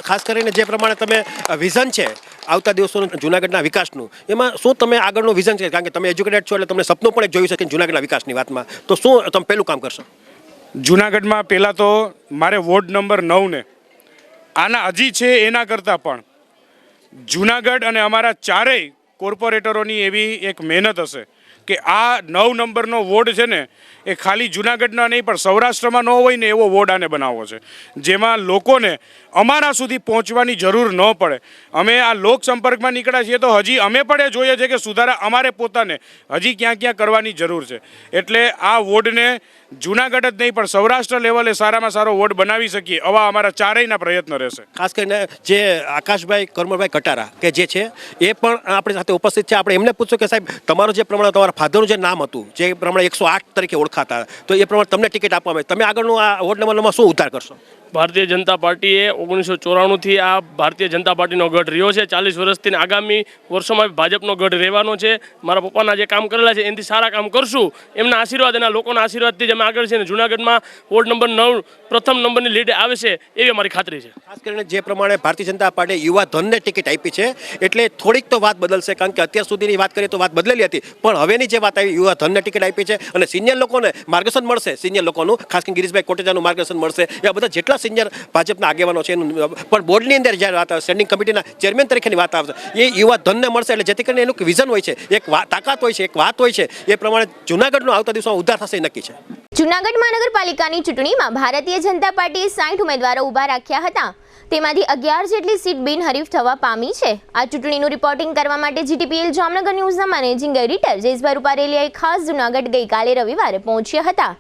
ખાસ કરીને જે પ્રમાણે તમે વિઝન છે આવતા દિવસોનું જૂનાગઢના વિકાસનું એમાં શું તમે આગળનું વિઝન છે કારણ કે તમે એજ્યુકેટેડ છો એટલે તમને સપનું પણ એક જોયું છે કે જૂનાગઢના વિકાસની વાતમાં તો શું તમે પહેલું કામ કરશો? જૂનાગઢમાં પહેલાં તો મારે વોર્ડ નંબર 9 ને આના હજી છે એના કરતાં પણ જૂનાગઢ અને અમારા ચારેય કોર્પોરેટરોની એવી એક મહેનત હશે કે આ 9 નંબરનો વોર્ડ છે ને એ ખાલી જૂનાગઢના નહીં પણ સૌરાષ્ટ્રમાં ન હોય ને એવો વોર્ડ આને બનાવવો છે જેમાં લોકોને અમારા સુધી પહોંચવાની જરૂર ન પડે. અમે આ લોકસંપર્કમાં નીકળ્યા છીએ તો હજી અમે પણ એ જોઈએ છે કે સુધારા અમારે પોતાને હજી ક્યાં કરવાની જરૂર છે. એટલે આ વોર્ડને જૂનાગઢ જ નહીં પણ સૌરાષ્ટ્ર લેવલે સારામાં સારો વોર્ડ બનાવી શકીએ આવા અમારા ચારેયના પ્રયત્ન રહેશે. ખાસ કરીને જે આકાશભાઈ કરમળભાઈ કટારા કે જે છે એ પણ આપણી સાથે ઉપસ્થિત છે. આપણે એમને પૂછ્યું કે સાહેબ તમારો જે પ્રમાણે તમારા ફાધરનું જે નામ હતું જે પ્રમાણે 108 તરીકે ઓળખાતા, તો એ પ્રમાણે તમને ટિકિટ આપવામાં આવી, તમે આગળનું આ વોર્ડ નંબરમાં શું ઉદ્ધાર કરશો? ભારતીય જનતા પાર્ટીએ 1994થી આ ભારતીય જનતા પાર્ટીનો ગઢ રહ્યો છે. 40 વર્ષથી આગામી વર્ષોમાં ભાજપનો ગઢ રહેવાનો છે. મારા પપ્પાના જે કામ કરેલા છે એનાથી સારા કામ કરશું. એમના આશીર્વાદ, એના લોકોના આશીર્વાદથી જ અમે આગળ છે. અને જૂનાગઢમાં વોર્ડ નંબર 9 પ્રથમ નંબરની લીડ આવે છે એવી અમારી ખાતરી છે. ખાસ કરીને જે પ્રમાણે ભારતીય જનતા પાર્ટીએ યુવા ધનને ટિકિટ આપી છે એટલે થોડીક તો વાત બદલશે, કારણ કે અત્યાર સુધીની વાત કરીએ તો વાત બદલેલી હતી, પણ હવેની જે વાત આવી યુવા ધનને ટિકિટ આપી છે અને સિનિયર લોકોને માર્ગદર્શન મળશે. સિનિયર લોકોનું ખાસ કરીને ગિરીશભાઈ કોટેચાનું માર્ગદર્શન મળશે. એ બધા જેટલા સિનિયર ભાજપના આગેવાનો છે એનું પણ બોર્ડની અંદર જ્યારે વાત આવે, સ્ટેન્ડિંગ કમિટીના ચેરમેન તરીકેની વાત આવશે, એ યુવા ધનને મળશે. એટલે જેથી કરીને એનું વિઝન હોય છે, એક તાકાત હોય છે, એક વાત હોય છે, એ પ્રમાણે જૂનાગઢનો આવતા દિવસોમાં ઉદ્ધાર થશે એ નક્કી છે. જૂનાગઢ મહાનગરપાલિકાની ચૂંટણીમાં ભારતીય જનતા પાર્ટીએ 60 ઉમેદવારો ઊભા રાખ્યા હતા. તેમાંથી 11 જેટલી સીટ બિનહરીફ થવા પામી છે. આ ચૂંટણીનું રિપોર્ટિંગ કરવા માટે જીટીપીએલ જામનગર ન્યૂઝના મેનેજિંગ એડિટર જયેશભાઈ રૂપારેલિયાએ ખાસ જૂનાગઢ ગઈકાલે રવિવારે પહોંચ્યા હતા.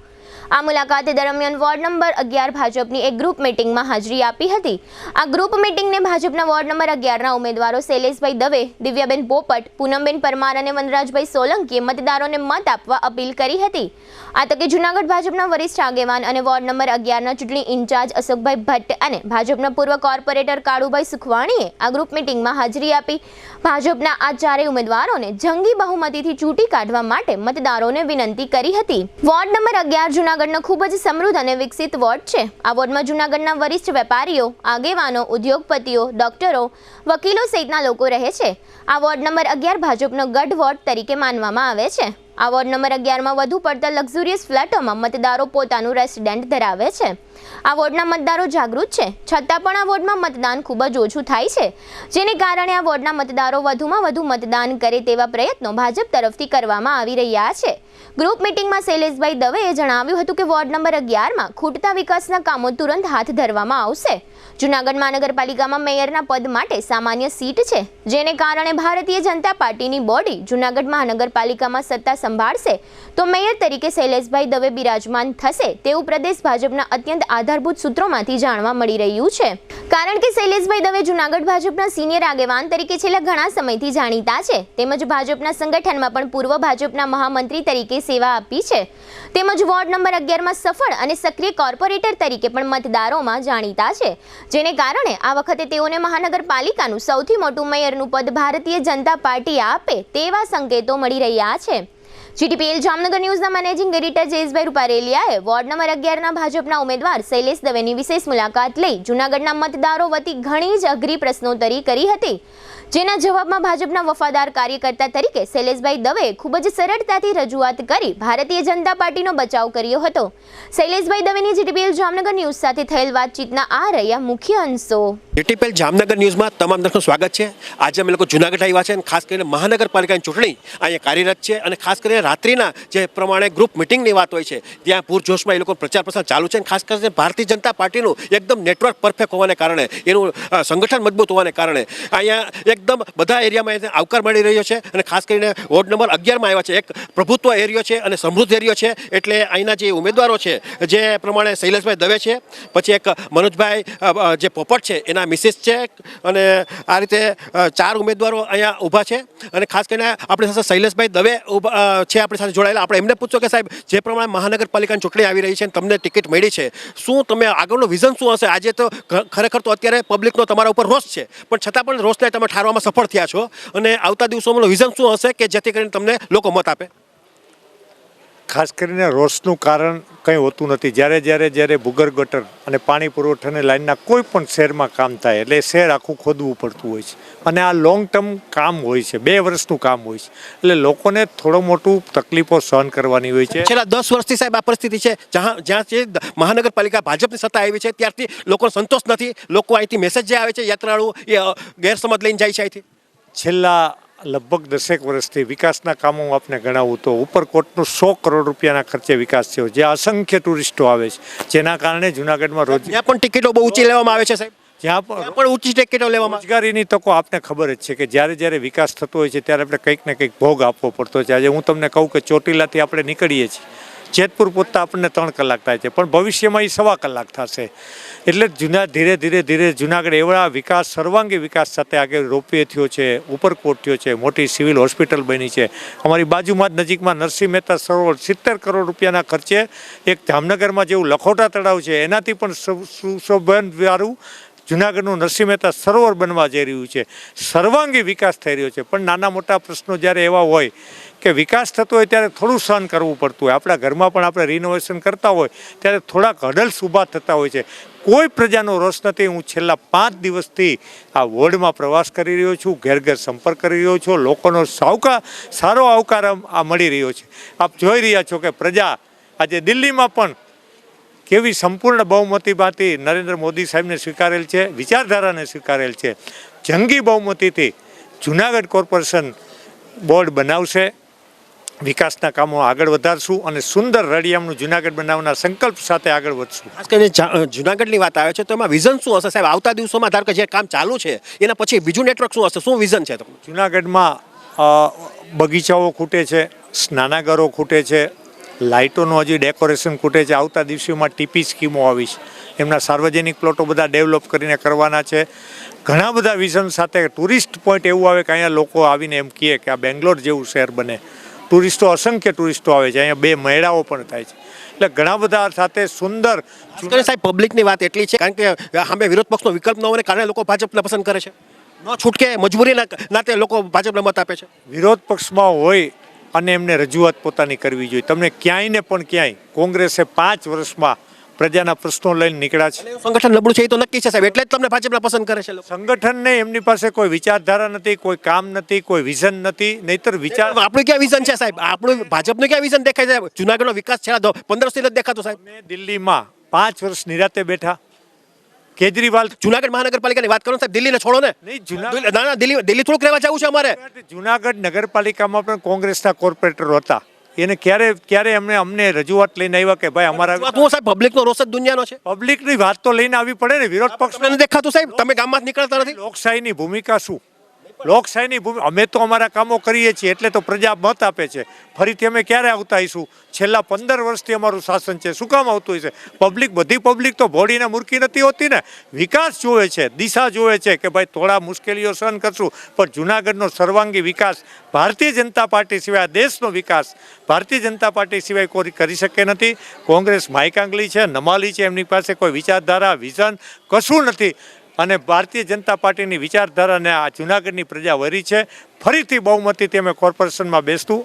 આ મુલાકાત દરમિયાન વોર્ડ નંબર 11 ભાજપની એક ગ્રુપ મીટિંગમાં હાજરી આપી હતી. આ ગ્રુપ મીટિંગને ભાજપના વોર્ડ નંબર 11ના ઉમેદવારો શૈલેષભાઈ દવે, દિવ્યાબેન પોપટ, પૂનમબેન પરમાર અને વનરાજભાઈ સોલંકીએ મતદારોને મત આપવા અપીલ કરી હતી. આ તકે જૂનાગઢ ભાજપના વરિષ્ઠ આગેવાન અને વોર્ડ નંબર 11ના ચૂંટણી ઇન્ચાર્જ અશોકભાઈ ભટ્ટ અને ભાજપના પૂર્વ કોર્પોરેટર કાળુભાઈ સુખવાણીએ આ ગ્રુપ મીટિંગમાં હાજરી આપી ભાજપના આ ચારેય ઉમેદવારોને જંગી બહુમતીથી ચૂંટી કાઢવા માટે મતદારોને વિનંતી કરી હતી. વોર્ડ નંબર 11 જૂનાગઢનો ખૂબ જ સમૃદ્ધ અને વિકસિત વોર્ડ છે. આ વોર્ડમાં જૂનાગઢના વરિષ્ઠ વેપારીઓ, આગેવાનો, ઉદ્યોગપતિઓ, ડોક્ટરો, વકીલો સહિતના લોકો રહે છે. આ વોર્ડ નંબર 11 ભાજપનો ગઢ વોર્ડ તરીકે માનવામાં આવે છે. આ વોર્ડ નંબર 11માં વધુ પડતા લક્ઝુરિયસ ફ્લેટોમાં મતદારો પોતાનું રેસિડેન્ટ ધરાવે છે. આ વોર્ડના મતદારો જાગૃત છે, છતાં પણ આ વોર્ડમાં મતદાન ખૂબ જ ઓછું થાય છે, જેને કારણે આ વોર્ડના મતદારો વધુમાં વધુ મતદાન કરે તેવા પ્રયત્નો ભાજપ તરફથી કરવામાં આવી રહ્યા છે. ગ્રુપ મીટિંગમાં શૈલેષભાઈ દવેએ જણાવ્યું હતું કે વોર્ડ નંબર 11માં ખૂટતા વિકાસના કામો તુરંત હાથ ધરવામાં આવશે. જૂનાગઢ મહાનગરપાલિકામાં મેયરના પદ માટે સામાન્ય સીટ છે, જેને કારણે ભારતીય જનતા પાર્ટીની બોડી જૂનાગઢ મહાનગરપાલિકામાં સત્તા સંભાળશે તો મેયર તરીકે શૈલેષભાઈ દવે બિરાજમાન થશે તેવું પ્રદેશ ભાજપના અત્યંત આધારભૂત સૂત્રોમાંથી જાણવા મળી રહ્યું છે. કારણ કે શૈલેષભાઈ દવે જૂનાગઢ ભાજપના સિનિયર આગેવાન તરીકે છેલ્લા ઘણા સમયથી જાણીતા છે, તેમજ ભાજપના સંગઠનમાં પણ પૂર્વ ભાજપના મહામંત્રી તરીકે સેવા આપી છે, તેમજ વોર્ડ નંબર 11માં સફળ અને સક્રિય કોર્પોરેટર તરીકે પણ મતદારોમાં જાણીતા છે, જેને કારણે આ વખતે તેઓને મહાનગરપાલિકાનું સૌથી મોટું મેયરનું પદ ભારતીય જનતા પાર્ટી આપે તેવા સંકેતો મળી રહ્યા છે. જીટીપીએલ જામનગર ન્યૂઝના મેનેજિંગ એડિટર જયેશભાઈ રૂપારેલિયાએ વોર્ડ નંબર 11ના ભાજપના ઉમેદવાર શૈલેષ દવેની વિશેષ મુલાકાત લઈ જૂનાગઢના મતદારો વતી ઘણી જ અઘરી પ્રશ્નોત્તરી કરી હતી, જેના જવાબમાં ભાજપના વફાદાર કાર્યકર્તા તરીકે શૈલેષભાઈ દવેએ ખૂબ જ સરળતાથી રજૂઆત કરી ભારતીય જનતા પાર્ટીનો બચાવ કર્યો હતો. શૈલેષભાઈ દવેની જીટીપીએલ જામનગર ન્યૂઝ સાથે થયેલ વાતચીતના આ રહ્યા મુખ્ય અંશો. જીટીપીએલ જામનગર ન્યૂઝમાં તમામ દર્શકોનું સ્વાગત છે. આજે અમે લોકો જૂનાગઢ આવ્યા છે અને ખાસ કરીને મહાનગરપાલિકાની ચૂંટણી અહીંયા કાર્યરત છે અને ખાસ કરીને રાત્રિના જે પ્રમાણે ગ્રુપ મિટિંગની વાત હોય છે ત્યાં પૂરજોશમાં એ લોકો પ્રચાર પ્રસાર ચાલુ છે. ખાસ કરીને ભારતીય જનતા પાર્ટીનું એકદમ નેટવર્ક પરફેક્ટ હોવાને કારણે, એનું સંગઠન મજબૂત હોવાને કારણે અહીંયા એકદમ બધા એરિયામાં આવકાર મળી રહ્યો છે. અને ખાસ કરીને વોર્ડ નંબર 11માં આવ્યા છે, એક પ્રભુત્વ એરિયો છે અને સમૃદ્ધ એરિયો છે. એટલે અહીંના જે ઉમેદવારો છે જે પ્રમાણે શૈલેષભાઈ દવે છે, પછી એક મનોજભાઈ જે પોપટ છે એના મિસિસ છે, અને આ રીતે 4 ઉમેદવારો અહીંયા ઊભા છે. અને ખાસ કરીને આપણી સાથે શૈલેષભાઈ દવે છે આપણી સાથે જોડાયેલા. આપણે એમને પૂછો કે સાહેબ, જે પ્રમાણે મહાનગરપાલિકાની ચૂંટણી આવી રહી છે અને તમને ટિકિટ મળી છે, શું તમે આગળનો વિઝન શું હશે? આજે તો ખરેખર તો અત્યારે પબ્લિકનો તમારા ઉપર રોષ છે, પણ છતાં પણ રોષને તમે ઠારવામાં સફળ થયા છો, અને આવતા દિવસોમાં વિઝન શું હશે કે જેથી કરીને તમને લોકો મત આપે? ખાસ કરીને રોષનું કારણ કંઈ હોતું નથી. જ્યારે ભૂગર્ભ ગટર અને પાણી પુરવઠાની લાઇનના કોઈ પણ શહેરમાં કામ થાય એટલે શહેર આખું ખોદવું પડતું હોય છે, અને આ લોંગ ટર્મ કામ હોય છે, 2 વર્ષનું કામ હોય છે, એટલે લોકોને થોડું મોટું તકલીફો સહન કરવાની હોય છે. છેલ્લા 10 વર્ષથી સાહેબ આ પરિસ્થિતિ છે, જ્યાં મહાનગરપાલિકા ભાજપની સત્તા આવી છે ત્યારથી લોકોનો સંતોષ નથી. લોકો અહીંથી મેસેજ જે આવે છે યાત્રાળુ એ ગેરસમજ લઈને જાય છે અહીંથી. છેલ્લા લગભગ 10 વર્ષથી વિકાસના કામો આપને ગણાવું તો ઉપરકોટનું 100 કરોડ રૂપિયાના ખર્ચે વિકાસ થયો, જે અસંખ્ય ટુરિસ્ટો આવે છે, જેના કારણે જૂનાગઢમાં ત્યાં પણ ટિકિટો બહુ ઊંચી લેવામાં આવે છે સાહેબ. જ્યાં પણ ઊંચી ટિકિટો લેવામાં રોજગારીની તકો આપને ખબર જ છે કે જ્યારે વિકાસ થતો હોય છે ત્યારે આપણે કંઈક ને કંઈક ભોગ આપવો પડતો છે. આજે હું તમને કહું કે ચોટીલાથી આપણે નીકળીએ છીએ જેતપુર પહોંચતા આપણને 3 કલાક થાય છે, પણ ભવિષ્યમાં એ 1.25 કલાક થશે. એટલે ધીરે ધીરે જુનાગઢ એવડા વિકાસ, સર્વાંગી વિકાસ સાથે આગળ રોપવે થયો છે, ઉપરકોટ થયો છે, મોટી સિવિલ હોસ્પિટલ બની છે. અમારી બાજુમાં જ નજીકમાં નરસિંહ મહેતા સરોવર 70 કરોડ રૂપિયાના ખર્ચે એક જામનગરમાં જેવું લખોટા તળાવ છે એનાથી પણ સુશોભનવાળું જુનાગઢનું નરસિંહ મહેતા સરોવર બનવા જઈ રહ્યું છે. સર્વાંગી વિકાસ થઈ રહ્યો છે. પણ નાના મોટા પ્રશ્નો જ્યારે એવા હોય કે વિકાસ થતો હોય ત્યારે થોડું સહન કરવું પડતું હોય. આપણા ઘરમાં પણ આપણે રિનોવેશન કરતા હોય ત્યારે થોડાક હડલ્સ ઊભા થતા હોય છે. કોઈ પ્રજાનો રોષ નથી. હું છેલ્લા 5 દિવસથી આ વોર્ડમાં પ્રવાસ કરી રહ્યો છું, ઘેર ઘેર સંપર્ક કરી રહ્યો છું. લોકોનો સારો આવકાર આ મળી રહ્યો છે. આપ જોઈ રહ્યા છો કે પ્રજા આજે દિલ્હીમાં પણ કેવી સંપૂર્ણ બહુમતીમાંથી નરેન્દ્ર મોદી સાહેબને સ્વીકારેલ છે, વિચારધારાને સ્વીકારેલ છે. જંગી બહુમતીથી જુનાગઢ કોર્પોરેશન બોર્ડ બનાવશે. વિકાસના કામો આગળ વધારશું અને સુંદર રળિયામનું જુનાગઢ બનાવવાના સંકલ્પ સાથે આગળ વધશું. ખાસ કરીને જુનાગઢની વાત આવે છે તો એમાં વિઝન શું હશે સાહેબ? આવતા દિવસોમાં ધારો કે જે કામ ચાલુ છે એના પછી બીજું નેટવર્ક શું હશે? શું વિઝન છે? જુનાગઢમાં બગીચાઓ ખૂટે છે, સ્નાનાગારો ખૂટે છે, લાઇટોનું હજી ડેકોરેશન ખૂટે છે. આવતા દિવસોમાં ટીપી સ્કીમો આવી છે, એમના સાર્વજનિક પ્લોટો બધા ડેવલપ કરીને કરવાના છે. ઘણા બધા વિઝન સાથે ટુરિસ્ટ પોઈન્ટ એવું આવે કે અહીંયા લોકો આવીને એમ કહે કે આ બેંગ્લોર જેવું શહેર બને. ટુરિસ્ટો અસંખ્ય ટુરિસ્ટો આવે છે. અહીંયા 2 મેળાઓ પણ થાય છે. એટલે ઘણા બધા સાથે સુંદર. સાહેબ પબ્લિકની વાત એટલી છે કારણ કે સામે વિરોધ પક્ષનો વિકલ્પ ન હોવાને કારણે લોકો ભાજપને પસંદ કરે છે. ન છૂટકે મજબૂરીના નાતે લોકો ભાજપને મત આપે છે. વિરોધ પક્ષમાં હોય અને એમને રજૂઆત પોતાની કરવી જોઈએ. તમને ક્યાંય ને પણ ક્યાંય કોંગ્રેસે 5 વર્ષમાં પ્રજાના પ્રશ્નો લઈને નીકળ્યા છે. સંગઠન નબળું છે એ તો નક્કી છે સાહેબ, એટલે જ તમને ભાજપને પસંદ કરે છે. સંગઠનને એમની પાસે કોઈ વિચારધારા નથી, કોઈ કામ નથી, કોઈ વિઝન નથી. નહીતર વિચાર આપણું ક્યાં વિઝન છે સાહેબ? આપણું ભાજપનું ક્યાં વિઝન દેખાય છે? જુનાગઢનો વિકાસ છેલ્લા 15 વર્ષથી નથી દેખાતો સાહેબ. દિલ્હીમાં 5 વર્ષ નિરાતે બેઠા. કેજરીવાલ જુનાગઢ મહાનગરપાલિકાની વાત કરો સાહેબ, દિલ્હીને છોડો ને. દિલ્હી થોડુંક રહેવા જવું છે અમારે. જુનાગઢ નગરપાલિકામાં પણ કોંગ્રેસના કોર્પોરેટરો હતા. એને ક્યારે અમને રજૂઆત લઈને આવ્યા કે ભાઈ અમારા હું સાહેબ પબ્લિકનો રોષ જ દુનિયાનો છે. પબ્લિકની વાત તો લઈને આવી પડે ને. વિરોધ પક્ષ નથી દેખાતું સાહેબ, તમે ગામમાં નીકળતા નથી. લોકશાહીની ભૂમિકા શું? લોકશાહીની ભૂમિકા અમે તો અમારા કામો કરીએ છીએ એટલે તો પ્રજા મત આપે છે. ફરીથી અમે ક્યારે આવતા આવીશું? છેલ્લા 15 વર્ષથી અમારું શાસન છે. શું કામ આવતું હોય છે? બધી પબ્લિક તો ભોળીને મૂર્ખી નથી હોતી ને. વિકાસ જોવે છે, દિશા જોવે છે કે ભાઈ થોડા મુશ્કેલીઓ સહન કરશું, પણ જુનાગઢનો સર્વાંગી વિકાસ ભારતીય જનતા પાર્ટી સિવાય, દેશનો વિકાસ ભારતીય જનતા પાર્ટી સિવાય કોઈ કરી શકે નથી. કોંગ્રેસ માયકાંગલી છે, નમાલી છે, એમની પાસે કોઈ વિચારધારા, વિઝન કશું નથી. અને ભારતીય જનતા પાર્ટીની વિચારધારાને આ જુનાગઢની પ્રજા વરી છે. ફરીથી બહુમતીથી અમે કોર્પોરેશનમાં બેસતું.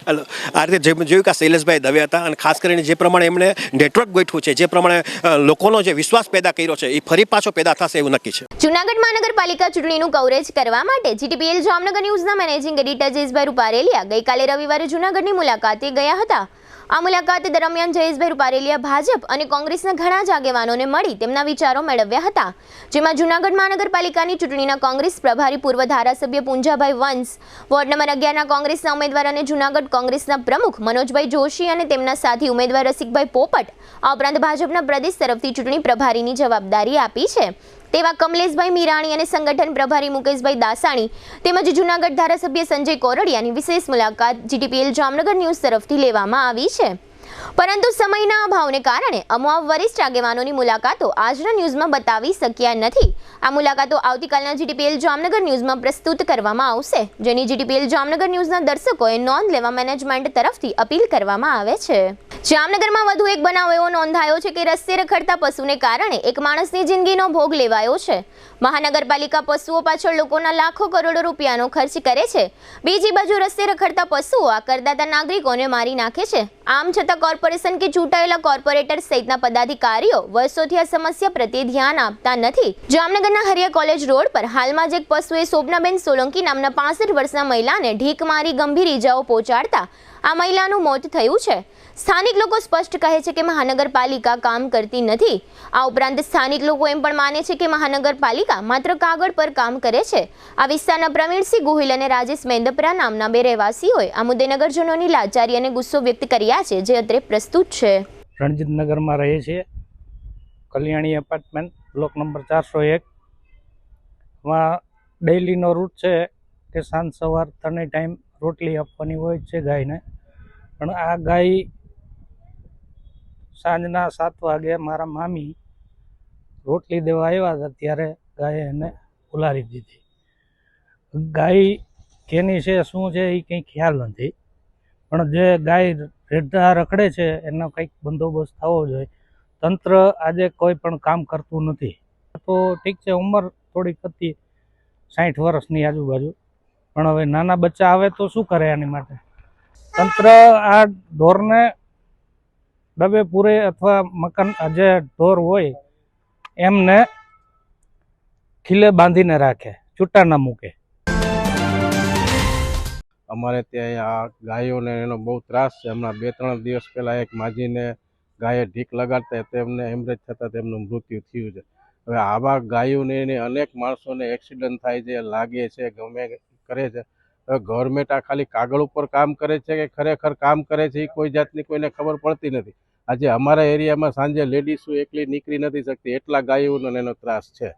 આ રીતે જોયું કે શૈલેષભાઈ દવે હતા અને ખાસ કરીને જે પ્રમાણે એમણે નેટવર્ક ગોઠવ્યું છે, જે પ્રમાણે લોકોનો જે વિશ્વાસ પેદા કર્યો છે એ ફરી પાછો પેદા થશે એવું નક્કી છે. જૂનાગઢ મહાનગરપાલિકા ચૂંટણીનું કવરેજ કરવા માટે જીટીપીએલ જામનગર ન્યૂઝના મેનેજિંગ એડિટર જયેશભાઈ રૂપારેલિયા ગઈકાલે રવિવારે જૂનાગઢની મુલાકાતે ગયા હતા. આ મુલાકાત દરમિયાન જયેશભાઈ રૂપારેલિયા ભાજપ અને કોંગ્રેસના ઘણા જ આગેવાનોને મળી તેમના વિચારો મેળવ્યા હતા. જેમાં જૂનાગઢ મહાનગરપાલિકાની ચૂંટણીના કોંગ્રેસ પ્રભારી પૂર્વ ધારાસભ્ય પૂંજાભાઈ વંશ, વોર્ડ નંબર 11ના કોંગ્રેસના ઉમેદવાર અને જૂનાગઢ કોંગ્રેસના પ્રમુખ મનોજભાઈ જોશી અને તેમના સાથી ઉમેદવાર રસિકભાઈ પોપટ, આ ઉપરાંત ભાજપના પ્રદેશ તરફથી ચૂંટણી પ્રભારીની જવાબદારી આપી છે તેવા કમલેશભાઈ મીરાણી અને સંગઠન પ્રભારી મુકેશભાઈ દાસાણી તેમજ જૂનાગઢ ધારાસભ્ય સંજય કોરડિયાની વિશેષ મુલાકાત જીટીપીએલ જામનગર ન્યૂઝ તરફથી લેવામાં આવી છે. પરંતુ સમયના અભાવને કારણે અમુક વરિષ્ઠ આગેવાનોની મુલાકાતો આજના ન્યૂઝમાં બતાવી શક્યા નથી. આ મુલાકાતો આવતીકાલના જીટીપીએલ જામનગર ન્યૂઝમાં પ્રસ્તુત કરવામાં આવશે, જેની જીટીપીએલ જામનગર ન્યૂઝના દર્શકોએ નોંધ લેવા મેનેજમેન્ટ તરફથી અપીલ કરવામાં આવે છે. જામનગરમાં વધુ એક બનાવ એવો નોંધાયો છે કે રસ્તે રખડતા પશુને કારણે એક માણસની જિંદગીનો ભોગ લેવાયો છે. મહાનગરપાલિકા પશુઓ પાછળ લોકોના લાખો કરોડો રૂપિયાનો ખર્ચ કરે છે. બીજી બાજુ રસ્તે રખડતા પશુઓ આ કરદાતા નાગરિકોને મારી નાખે છે. આમ છતાં કોર્પોરેશન કે ચૂંટાયેલા કોર્પોરેટર સહિતના પદાધિકારીઓ વર્ષોથી આ સમસ્યા પ્રત્યે ધ્યાન આપતા નથી. જામનગરના હરિયા કોલેજ રોડ પર હાલમાં જ એક પશુએ શોભનાબેન સોલંકી નામના 65 વર્ષના મહિલાને ઢીક મારી ગંભીર ઈજાઓ પહોંચાડતા આ મહિલાનું મોત થયું છે. સ્થાનિક લોકો સ્પષ્ટ કહે છે કે મહાનગરપાલિકા કામ કરતી નથી. આ ઉપરાંત સ્થાનિક લોકો એમ પણ માને છે કે મહાનગરપાલિકા માત્ર કાગળ પર કામ કરે છે. આ વિસ્તારના પ્રવીણસિંહ ગોહિલ અને રાજેશ મેંદપરા નામના 2 રહેવાસીઓએ આ મુદ્દે નગરજનોની લાચારી અને ગુસ્સો વ્યક્ત કર્યા છે, જે અત્રે પ્રસ્તુત છે. રણજીતનગરમાં રહે છે, કલ્યાણી એપાર્ટમેન્ટ, બ્લોક નંબર 401 માં ડેઈલીનો રૂટ છે કે સાંજ સવાર 3 ટાઈમ રોટલી આપવાની હોય છે ગાયને. પણ આ ગાય સાંજના 7 વાગે મારા મામી રોટલી દેવા આવ્યા હતા ત્યારે ગાયે એને ઉલારી દીધી. ગાય કેની છે શું છે એ કંઈ ખ્યાલ નથી, પણ જે ગાય રેઢા રખડે છે એનો કંઈક બંદોબસ્ત થવો જોઈએ. તંત્ર આજે કોઈ પણ કામ કરતું નથી. તો ઠીક છે, ઉંમર થોડીક હતી 60 વર્ષની આજુબાજુ, પણ હવે નાના બચ્ચા આવે તો શું કરે આની માટે? તંત્ર આ ઢોરને ડબે પૂરે અથવા મકાન જે ઢોર હોય એમને ખીલે બાંધીને રાખે, છૂટા ના મૂકે. અમારે ત્યાં આ ગાયોને એનો બહુ ત્રાસ છે. હમણાં 2-3 દિવસ પહેલાં એક માજીને ગાયે ઢીક લગાડતા તેમને હેમરેજ થતાં તેમનું મૃત્યુ થયું છે. હવે આવા ગાયોને એને અનેક માણસોને એક્સિડન્ટ થાય છે, લાગે છે, ગમે કરે છે. હવે ગવર્મેન્ટ આ ખાલી કાગળ ઉપર કામ કરે છે કે ખરેખર કામ કરે છે એ કોઈ જાતની કોઈને ખબર પડતી નથી. આજે અમારા એરિયામાં સાંજે લેડીઝો એકલી નીકળી નથી શકતી, એટલા ગાયોનો એનો ત્રાસ છે.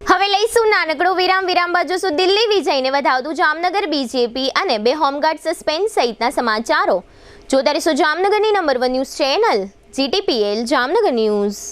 હવે લઈશું નાનકડો વિરામ બાજુ શું દિલ્હી વિજયને વધાવતું જામનગર બીજેપી અને 2 હોમગાર્ડ સસ્પેન્ડ સહિતના સમાચારો જોતા રહેશો જામનગરની number 1 news channel GTPL Jamnagar news.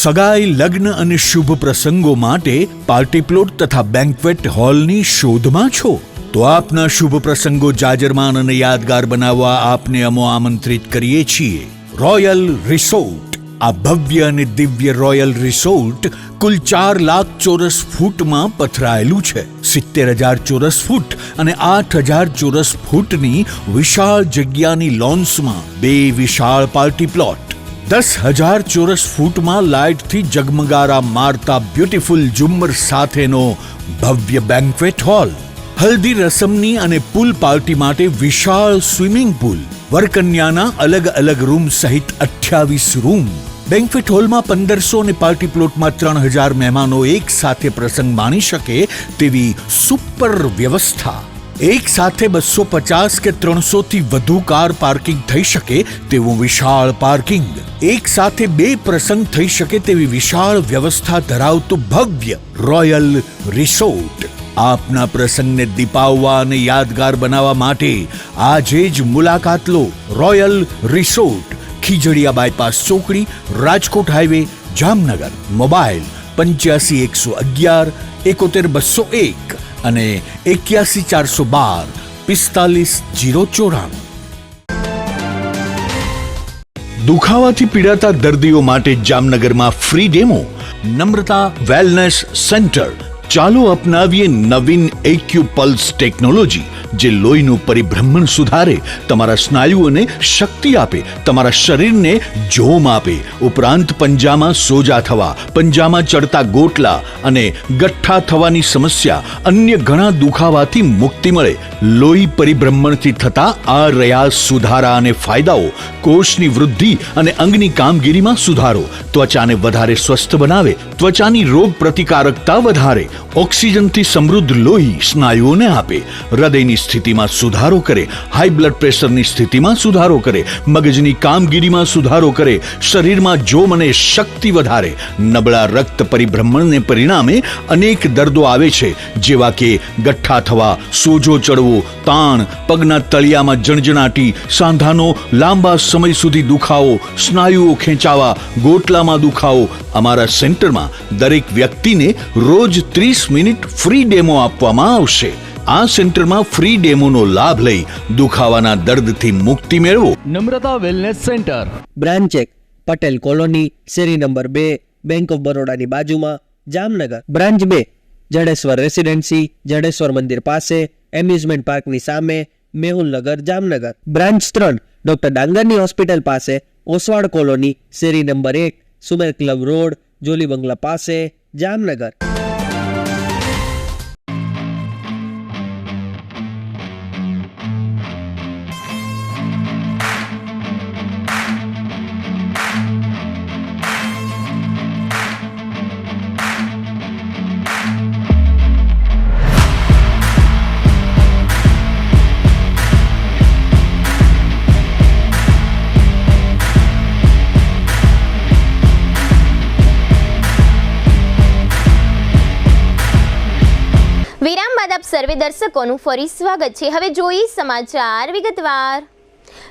સગાઈ, લગ્ન અને શુભ પ્રસંગો માટે પાર્ટી પ્લોટ તથા બેન્ક્વેટ હોલની શોધમાં છો તો આપના શુભ પ્રસંગો જાજરમાન અને યાદગાર બનાવવા આપને અમો આમંત્રિત કરીએ છીએ રોયલ રિસોર્ટ. આ ભવ્ય અને દિવ્ય રોયલ રિસોર્ટ કુલ 4 લાખ ચોરસ ફૂટમાં પથરાયેલું છે. 70,000 ચોરસ ફૂટ અને 8,000 ચોરસ ફૂટની વિશાળ જગ્યાની લોન્સમાં 2 વિશાળ પાર્ટી પ્લોટ, 10,000 ચોરસ ફૂટમાં લાઇટથી જગમગારા મારતા બ્યુટીફુલ ઝુમ્મર સાથેનો ભવ્ય બેન્ક્વેટ હોલ, હલ્દી રસમની અને પૂલ પાર્ટી માટે વિશાળ સ્વિમિંગ પૂલ, વરકન્યાના અલગ અલગ રૂમ સહિત 28 રૂમ. બેન્ક્વેટ હોલમાં 1500 અને પાર્ટી પ્લોટમાં 3,000 મહેમાનો એક સાથે પ્રસંગ માણી શકે તેવી સુપર વ્યવસ્થા. એક સાથે 250 કે 300 થી વધુ કાર પાર્કિંગ થઈ શકે તેવું વિશાળ પાર્કિંગ, એક સાથે 2 પ્રસંગ થઈ શકે તેવી વિશાળ વ્યવસ્થા ધરાવતું ભવ્ય રોયલ રિસોર્ટ. આપના પ્રસંગને દીપાવવા અને યાદગાર બનાવવા માટે આજે જ મુલાકાત લો. રોયલ રિસોર્ટ, ખીજડીયા બાયપાસ ચોકડી, રાજકોટ હાઈવે, જામનગર. મોબાઈલ 85 111 71 201 અને 81 412 45 094. દુખાવાથી પીડાતા દર્દીઓ માટે જામનગરમાં free demo. Namrata wellness centre. ચાલો અપનાવીએ નવીન એક્યુપલ્સ ટેકનોલોજી જે લોહીનું પરિભ્રમણ સુધારે, તમારા સ્નાયુઓને શક્તિ આપે, તમારા શરીરને જોમ આપે. ઉપરાંત પંજામાં સોજા થવા, પંજામાં ચડતા ગોટલા અને ગઠ્ઠા થવાની સમસ્યા, અન્ય ઘણા દુખાવાથી મુક્તિ મળે. લોહી પરિભ્રમણથી થતા આ રહ્યા સુધારા અને ફાયદાઓ. કોષની વૃદ્ધિ અને અંગની કામગીરીમાં સુધારો, ત્વચાને વધારે સ્વસ્થ બનાવે, ત્વચાની રોગ પ્રતિકારકતા વધારે, ઓક્સિજનથી સમૃદ્ધ લોહી સ્નાયુઓને આપે, હૃદયની સ્થિતિમાં સુધારો કરે, હાઈ બ્લડ પ્રેશરની સ્થિતિમાં સુધારો કરે, મગજની કામગીરીમાં સુધારો કરે, શરીરમાં જોમ અને શક્તિ વધારે. નબળા રક્ત પરિભ્રમણને પરિણામે અનેક દર્દો આવે છે જેવા કે ગઠ્ઠા થવા, સોજો ચડવો, તાણ, પગના તળિયામાં જણજણાટી, સાંધાનો લાંબા સમય સુધી દુખાવો, સ્નાયુઓ ખેંચાવા, ગોટલામાં દુખાવો. અમારા સેન્ટરમાં દરેક વ્યક્તિને રોજ 30 મિનિટ ફ્રી ડેમો આપવામાં આવશે. આ સેન્ટરમાં ફ્રી ડેમોનો લાભ લઈ દુખાવાના દર્દથી મુક્તિ મેળવો. Namrata wellness centre, branch 1 Patel colony, શેરી નંબર 2, બેંક ઓફ બરોડાની બાજુમાં, જામનગર. બ્રાન્ચ 2 જડેશ્વર રેસિડેન્સી, જડેશ્વર મંદિર પાસે, એમ્યુઝમેન્ટ પાર્કની સામે, મેહુલનગર, જામનગર. બ્રાન્ચ 3 ડોક્ટર ડાંગરની હોસ્પિટલ પાસે, ઓસવાડ કોલોની, શેરી number 1, Sumer club road, Jolly બંગલા પાસે, જામનગર. આપ સર્વે દર્શકોનું ફરી સ્વાગત છે. હવે જોઈએ સમાચાર વિગતવાર.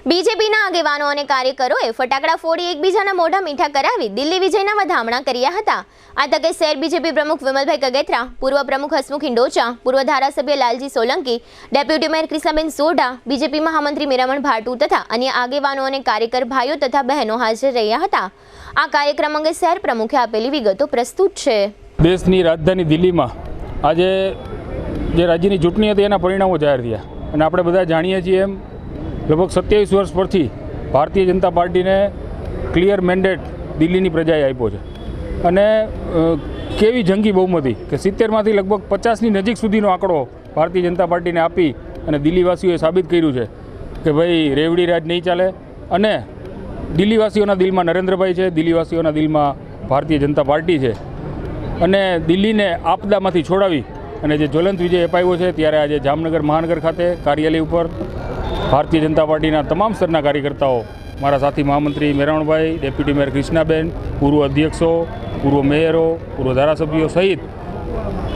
બીજેપીના આગેવાનો અને કાર્યકરોએ ફટાકડા ફોડી એકબીજાના મોઢા મીઠા કરાવી દિલ્હી વિજયના વધામણા કર્યા હતા. આ તકે શહેર બીજેપી પ્રમુખ વિમલભાઈ કગેત્રા, પૂર્વ પ્રમુખ હસમુખ હિંડોચા, પૂર્વ ધારાસભ્ય Lalji Solanki, deputy mayor Krishnaben Sodha, BJP મહામંત્રી મીરામણ ભાટુ તથા અન્ય આગેવાનો અને કાર્યકર ભાઈઓ તથા બહેનો હાજર રહ્યા હતા. આ કાર્યક્રમ અંગે શહેર પ્રમુખે આપેલી વિગતો પ્રસ્તુત છે. દેશની રાજધાની દિલ્હીમાં આજે જે રાજ્યની ચૂંટણી હતી એના પરિણામો જાહેર થયા અને આપણે બધા જાણીએ છીએ એમ લગભગ 27 વર્ષ પરથી ભારતીય જનતા પાર્ટીને ક્લિયર મેન્ડેટ દિલ્હીની પ્રજાએ આપ્યો છે અને કેવી જંગી બહુમતી કે 70માંથી લગભગ 50ની નજીક સુધીનો આંકડો ભારતીય જનતા પાર્ટીને આપી અને દિલ્હીવાસીઓએ સાબિત કર્યું છે કે ભાઈ રેવડી રાજ નહીં ચાલે અને દિલ્હીવાસીઓના દિલમાં નરેન્દ્રભાઈ છે, દિલ્હીવાસીઓના દિલમાં ભારતીય જનતા પાર્ટી છે અને દિલ્હીને આપદામાંથી છોડાવી અને જે જ્વલંત વિજય અપાવ્યો છે ત્યારે આજે જામનગર મહાનગર ખાતે કાર્યાલય ઉપર ભારતીય જનતા પાર્ટીના તમામ સ્તરના કાર્યકર્તાઓ, મારા સાથી મહામંત્રી મેરાવણભાઈ, ડેપ્યુટી મેયર કૃષ્ણાબેન, પૂર્વ અધ્યક્ષો, પૂર્વ મેયરો, પૂર્વ ધારાસભ્યો સહિત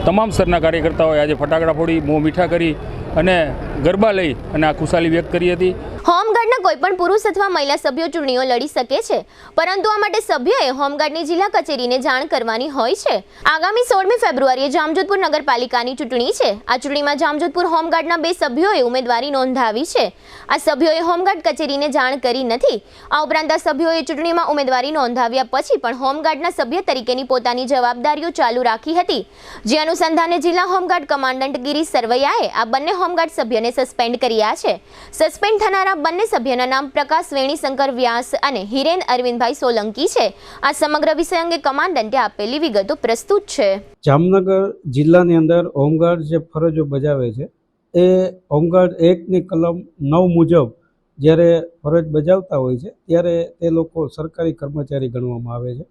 તમામ સ્તરના કાર્યકર્તાઓએ આજે ફટાકડા ફોડી મોં મીઠા કરી અને ગરબા લઈ અને આ ખુશાલી વ્યક્ત કરી હતી. હોમગાર્ડના કોઈપણ પુરુષ અથવા મહિલા સભ્યો ચૂંટણીઓ લડી શકે છે, પરંતુ આ માટે સભ્યોએ હોમગાર્ડની જિલ્લા કચેરીને જાણ કરવાની હોય છે. આગામી 16મી ફેબ્રુઆરીએ જામજોધપુર નગરપાલિકાની ચૂંટણી છે. આ ચૂંટણીમાં જામજોધપુર હોમગાર્ડના 2 સભ્યોએ ઉમેદવારી નોંધાવી છે. આ સભ્યોએ હોમગાર્ડ કચેરીને જાણ કરી નથી. આ ઉપરાંત આ સભ્યોએ ચૂંટણીમાં ઉમેદવારી નોંધાવ્યા પછી પણ હોમગાર્ડના સભ્ય તરીકેની પોતાની જવાબદારીઓ ચાલુ રાખી હતી. જે અનુસંધાને જિલ્લા હોમગાર્ડ કમાન્ડન્ટ ગિરીશ સરવૈયાએ આ બંને હોમગાર્ડ સભ્યને સસ્પેન્ડ કર્યા છે. સસ્પેન્ડ થનારા બંને સભ્યના નામ પ્રકાશ વેણીશંકર વ્યાસ અને હિરેન અરવિંદભાઈ સોલંકી છે. આ સમગ્ર વિષય અંગે કમાન્ડન્ટે આપેલી વિગતો પ્રસ્તુત છે. જામનગર જિલ્લાની અંદર હોમગાર્ડ જે ફરજો બજાવે છે એ હોમગાર્ડ એક્ટની કલમ 9 મુજબ જ્યારે ફરજ બજાવતા હોય છે ત્યારે તે લોકો સરકારી કર્મચારી ગણવામાં આવે છે.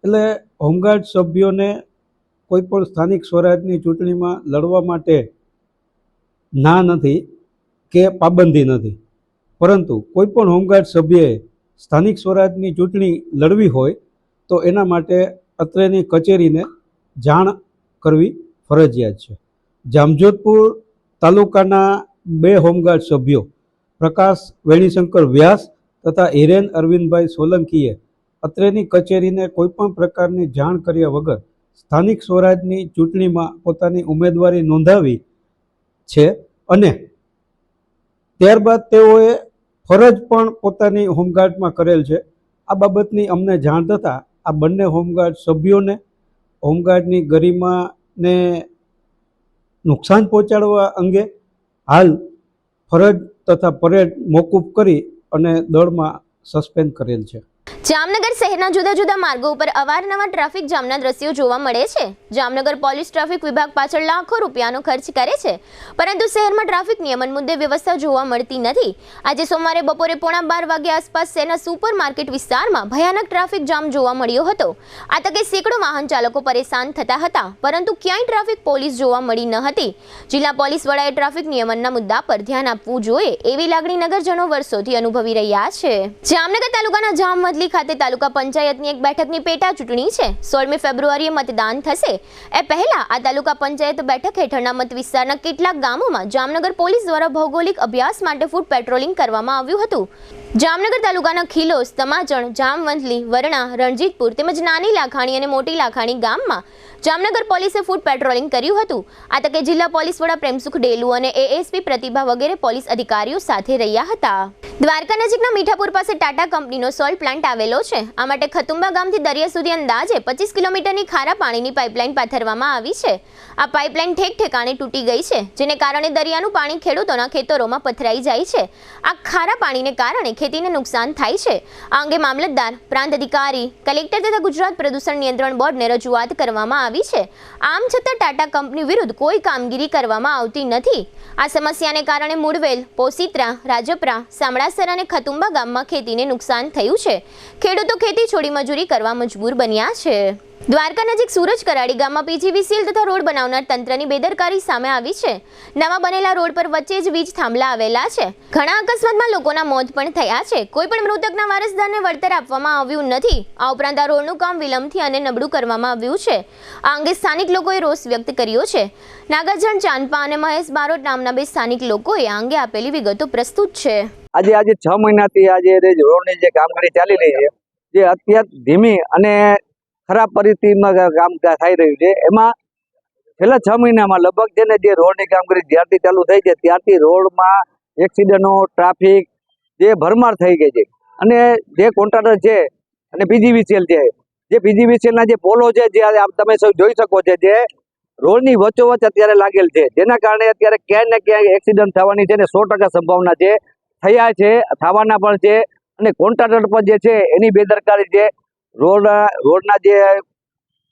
એટલે હોમગાર્ડ સભ્યોને કોઈ પણ સ્થાનિક સ્વરાજની ચૂંટણીમાં લડવા માટે ના નથી કે પાબંદી નથી, પરંતુ કોઈ પણ હોમગાર્ડ સભ્યએ સ્થાનિક સ્વરાજની ચૂંટણી લડવી હોય તો એના માટે અત્રેની કચેરીને જાણ કરવી ફરજિયાત છે. જામજોધપુર તાલુકાના 2 હોમગાર્ડ સભ્યો પ્રકાશ વેણીશંકર વ્યાસ તથા હિરેન અરવિંદભાઈ સોલંકીએ અત્રેની કચેરીને કોઈપણ પ્રકારની જાણ કર્યા વગર સ્થાનિક સ્વરાજની ચૂંટણીમાં પોતાની ઉમેદવારી નોંધાવી છે અને ત્યારબાદ તેઓએ ફરજ પણ પોતાની હોમગાર્ડમાં કરેલ છે. આ બાબતની અમને જાણ થતાં આ બંને હોમગાર્ડ સભ્યોને હોમગાર્ડની ગરિમાને નુકસાન પહોંચાડવા અંગે હાલ ફરજ તથા પરેડ મોકૂફ કરી અને દળમાં સસ્પેન્ડ કરેલ છે. જામનગર શહેરના જુદા જુદા માર્ગો ઉપર અવારનવાર ટ્રાફિક જામના દ્રશ્યો જોવા મળે છે. જામનગર પોલીસ ટ્રાફિક વિભાગ પાછળ લાખો રૂપિયાનો ખર્ચ કરે છે, પરંતુ શહેરમાં ટ્રાફિક નિયમન મુદ્દે વ્યવસ્થા જોવા મળતી નથી. આજે સોમવારે બપોરે 11:15 વાગ્યા આસપાસ શહેરના સુપર માર્કેટ વિસ્તારમાં ભયાનક ટ્રાફિક જામ જોવા મળ્યો હતો. આ તકે સેંકડો વાહન ચાલકો પરેશાન થતા હતા, પરંતુ ક્યાંય ટ્રાફિક પોલીસ જોવા મળી ન હતી. જિલ્લા પોલીસ વડાએ ટ્રાફિક નિયમનના મુદ્દા પર ધ્યાન આપવું જોઈએ એવી લાગણી નગરજનો વર્ષોથી અનુભવી રહ્યા છે. જામનગર તાલુકાના જામવંથલી ખાતે તાલુકા પંચાયતની એક બેઠકની પેટા ચૂંટણી છે. 16મી ફેબ્રુઆરીએ મતદાન થશે. એ પહેલા આ તાલુકા પંચાયત બેઠક હેઠળના મત વિસ્તારના કેટલાક ગામોમાં જામનગર પોલીસ દ્વારા ભૌગોલિક અભ્યાસ માટે ફૂટ પેટ્રોલિંગ કરવામાં આવ્યું હતું. જામનગર તાલુકાના ખીલોસ, તમાચણ, જામવંથલી, વરણા, રણજીતપુર તેમજ નાની લાખાણી અને મોટી લાખાણી ગામમાં જામનગર પોલીસે ફૂટ પેટ્રોલિંગ કર્યું હતું. આ તકે જિલ્લા પોલીસ વડા પ્રેમસુખ ડેલુ અને એએસપી પ્રતિભા વગેરે પોલીસ અધિકારીઓ સાથે રહ્યા હતા. દ્વારકા નજીકના મીઠાપુર પાસે ટાટા કંપનીનો સોલ્ટ પ્લાન્ટ આવેલો છે. આ માટે ખતુંબા ગામથી દરિયા સુધી અંદાજે 25 કિલોમીટરની ખારા પાણીની પાઇપલાઇન પાથરવામાં આવી છે. આ પાઇપલાઇન ઠેક ઠેકાણે તૂટી ગઈ છે, જેને કારણે દરિયાનું પાણી ખેડૂતોના ખેતરોમાં પથરાઈ જાય છે. આ ખારા પાણીને કારણે ખેતીને નુકસાન થાય છે. આ અંગે મામલતદાર, પ્રાંત અધિકારી, કલેક્ટર તથા ગુજરાત પ્રદૂષણ નિયંત્રણ બોર્ડને રજૂઆત કરવામાં આવી છે. આમ છતાં ટાટા કંપની વિરુદ્ધ કોઈ કામગીરી કરવામાં આવતી નથી. આ સમસ્યાને કારણે મુડવેલ, પોસીત્રા, રાજપરા, સામડાસર અને ખતુંબા ગામમાં ખેતીને નુકસાન થયું છે. ખેડૂતો ખેતી છોડી મજૂરી કરવા મજબૂર બન્યા છે. દ્વારકા નજીક સુરજ કરાડી ગામમાં પીજીવીસીએલ તથા રોડ બનાવનાર તંત્રની બેદરકારી સામે આવી છે. નવા બનેલા રોડ પર વચ્ચે જ વીજ થાંભલા આવેલા છે. ઘણા અકસ્માતમાં લોકોના મોત પણ થયા છે. કોઈ પણ મૃતકના વારસદારને વળતર આપવામાં આવ્યું નથી. આ ઉપરાંત આ રોડનું કામ વિલંબથી અને નબળું કરવામાં આવ્યું છે. આ અંગે સ્થાનિક લોકોએ રોષ વ્યક્ત કર્યો છે. નાગાર્જુન ચાંદપા અને મહેશ બારોટ નામના બે સ્થાનિક લોકોએ આ અંગે આપેલી વિગતો પ્રસ્તુત છે. આજે 6 મહિનાથી આજે રોડની જે કામગીરી ચાલી રહી છે, જે અત્યંત ધીમી અને ખરાબ પરિસ્થિતિમાં કામ થઈ રહ્યું છે. એમાં છેલ્લા 6 મહિનામાં લગભગ છે ને જે રોડની કામગીરી જ્યારથી ચાલુ થઈ છે ત્યારથી રોડમાં એક્સિડન્ટો, ટ્રાફિક જે ભરમાર થઈ ગઈ છે. અને જે કોન્ટ્રાક્ટર છે અને પીજીવીસીએલ છે, જે પીજીવીસીએલના જે પોલો છે, જે તમે સૌ જોઈ શકો છો, જે રોડની વચ્ચોવચ્ચ અત્યારે લાગેલ છે, જેના કારણે અત્યારે ક્યાંય ને ક્યાંય એક્સિડન્ટ થવાની છે ને 100% સંભાવના છે, થયા છે, થવાના પણ છે. અને કોન્ટ્રાક્ટર પર જે છે એની બેદરકારી છે, રોડના જે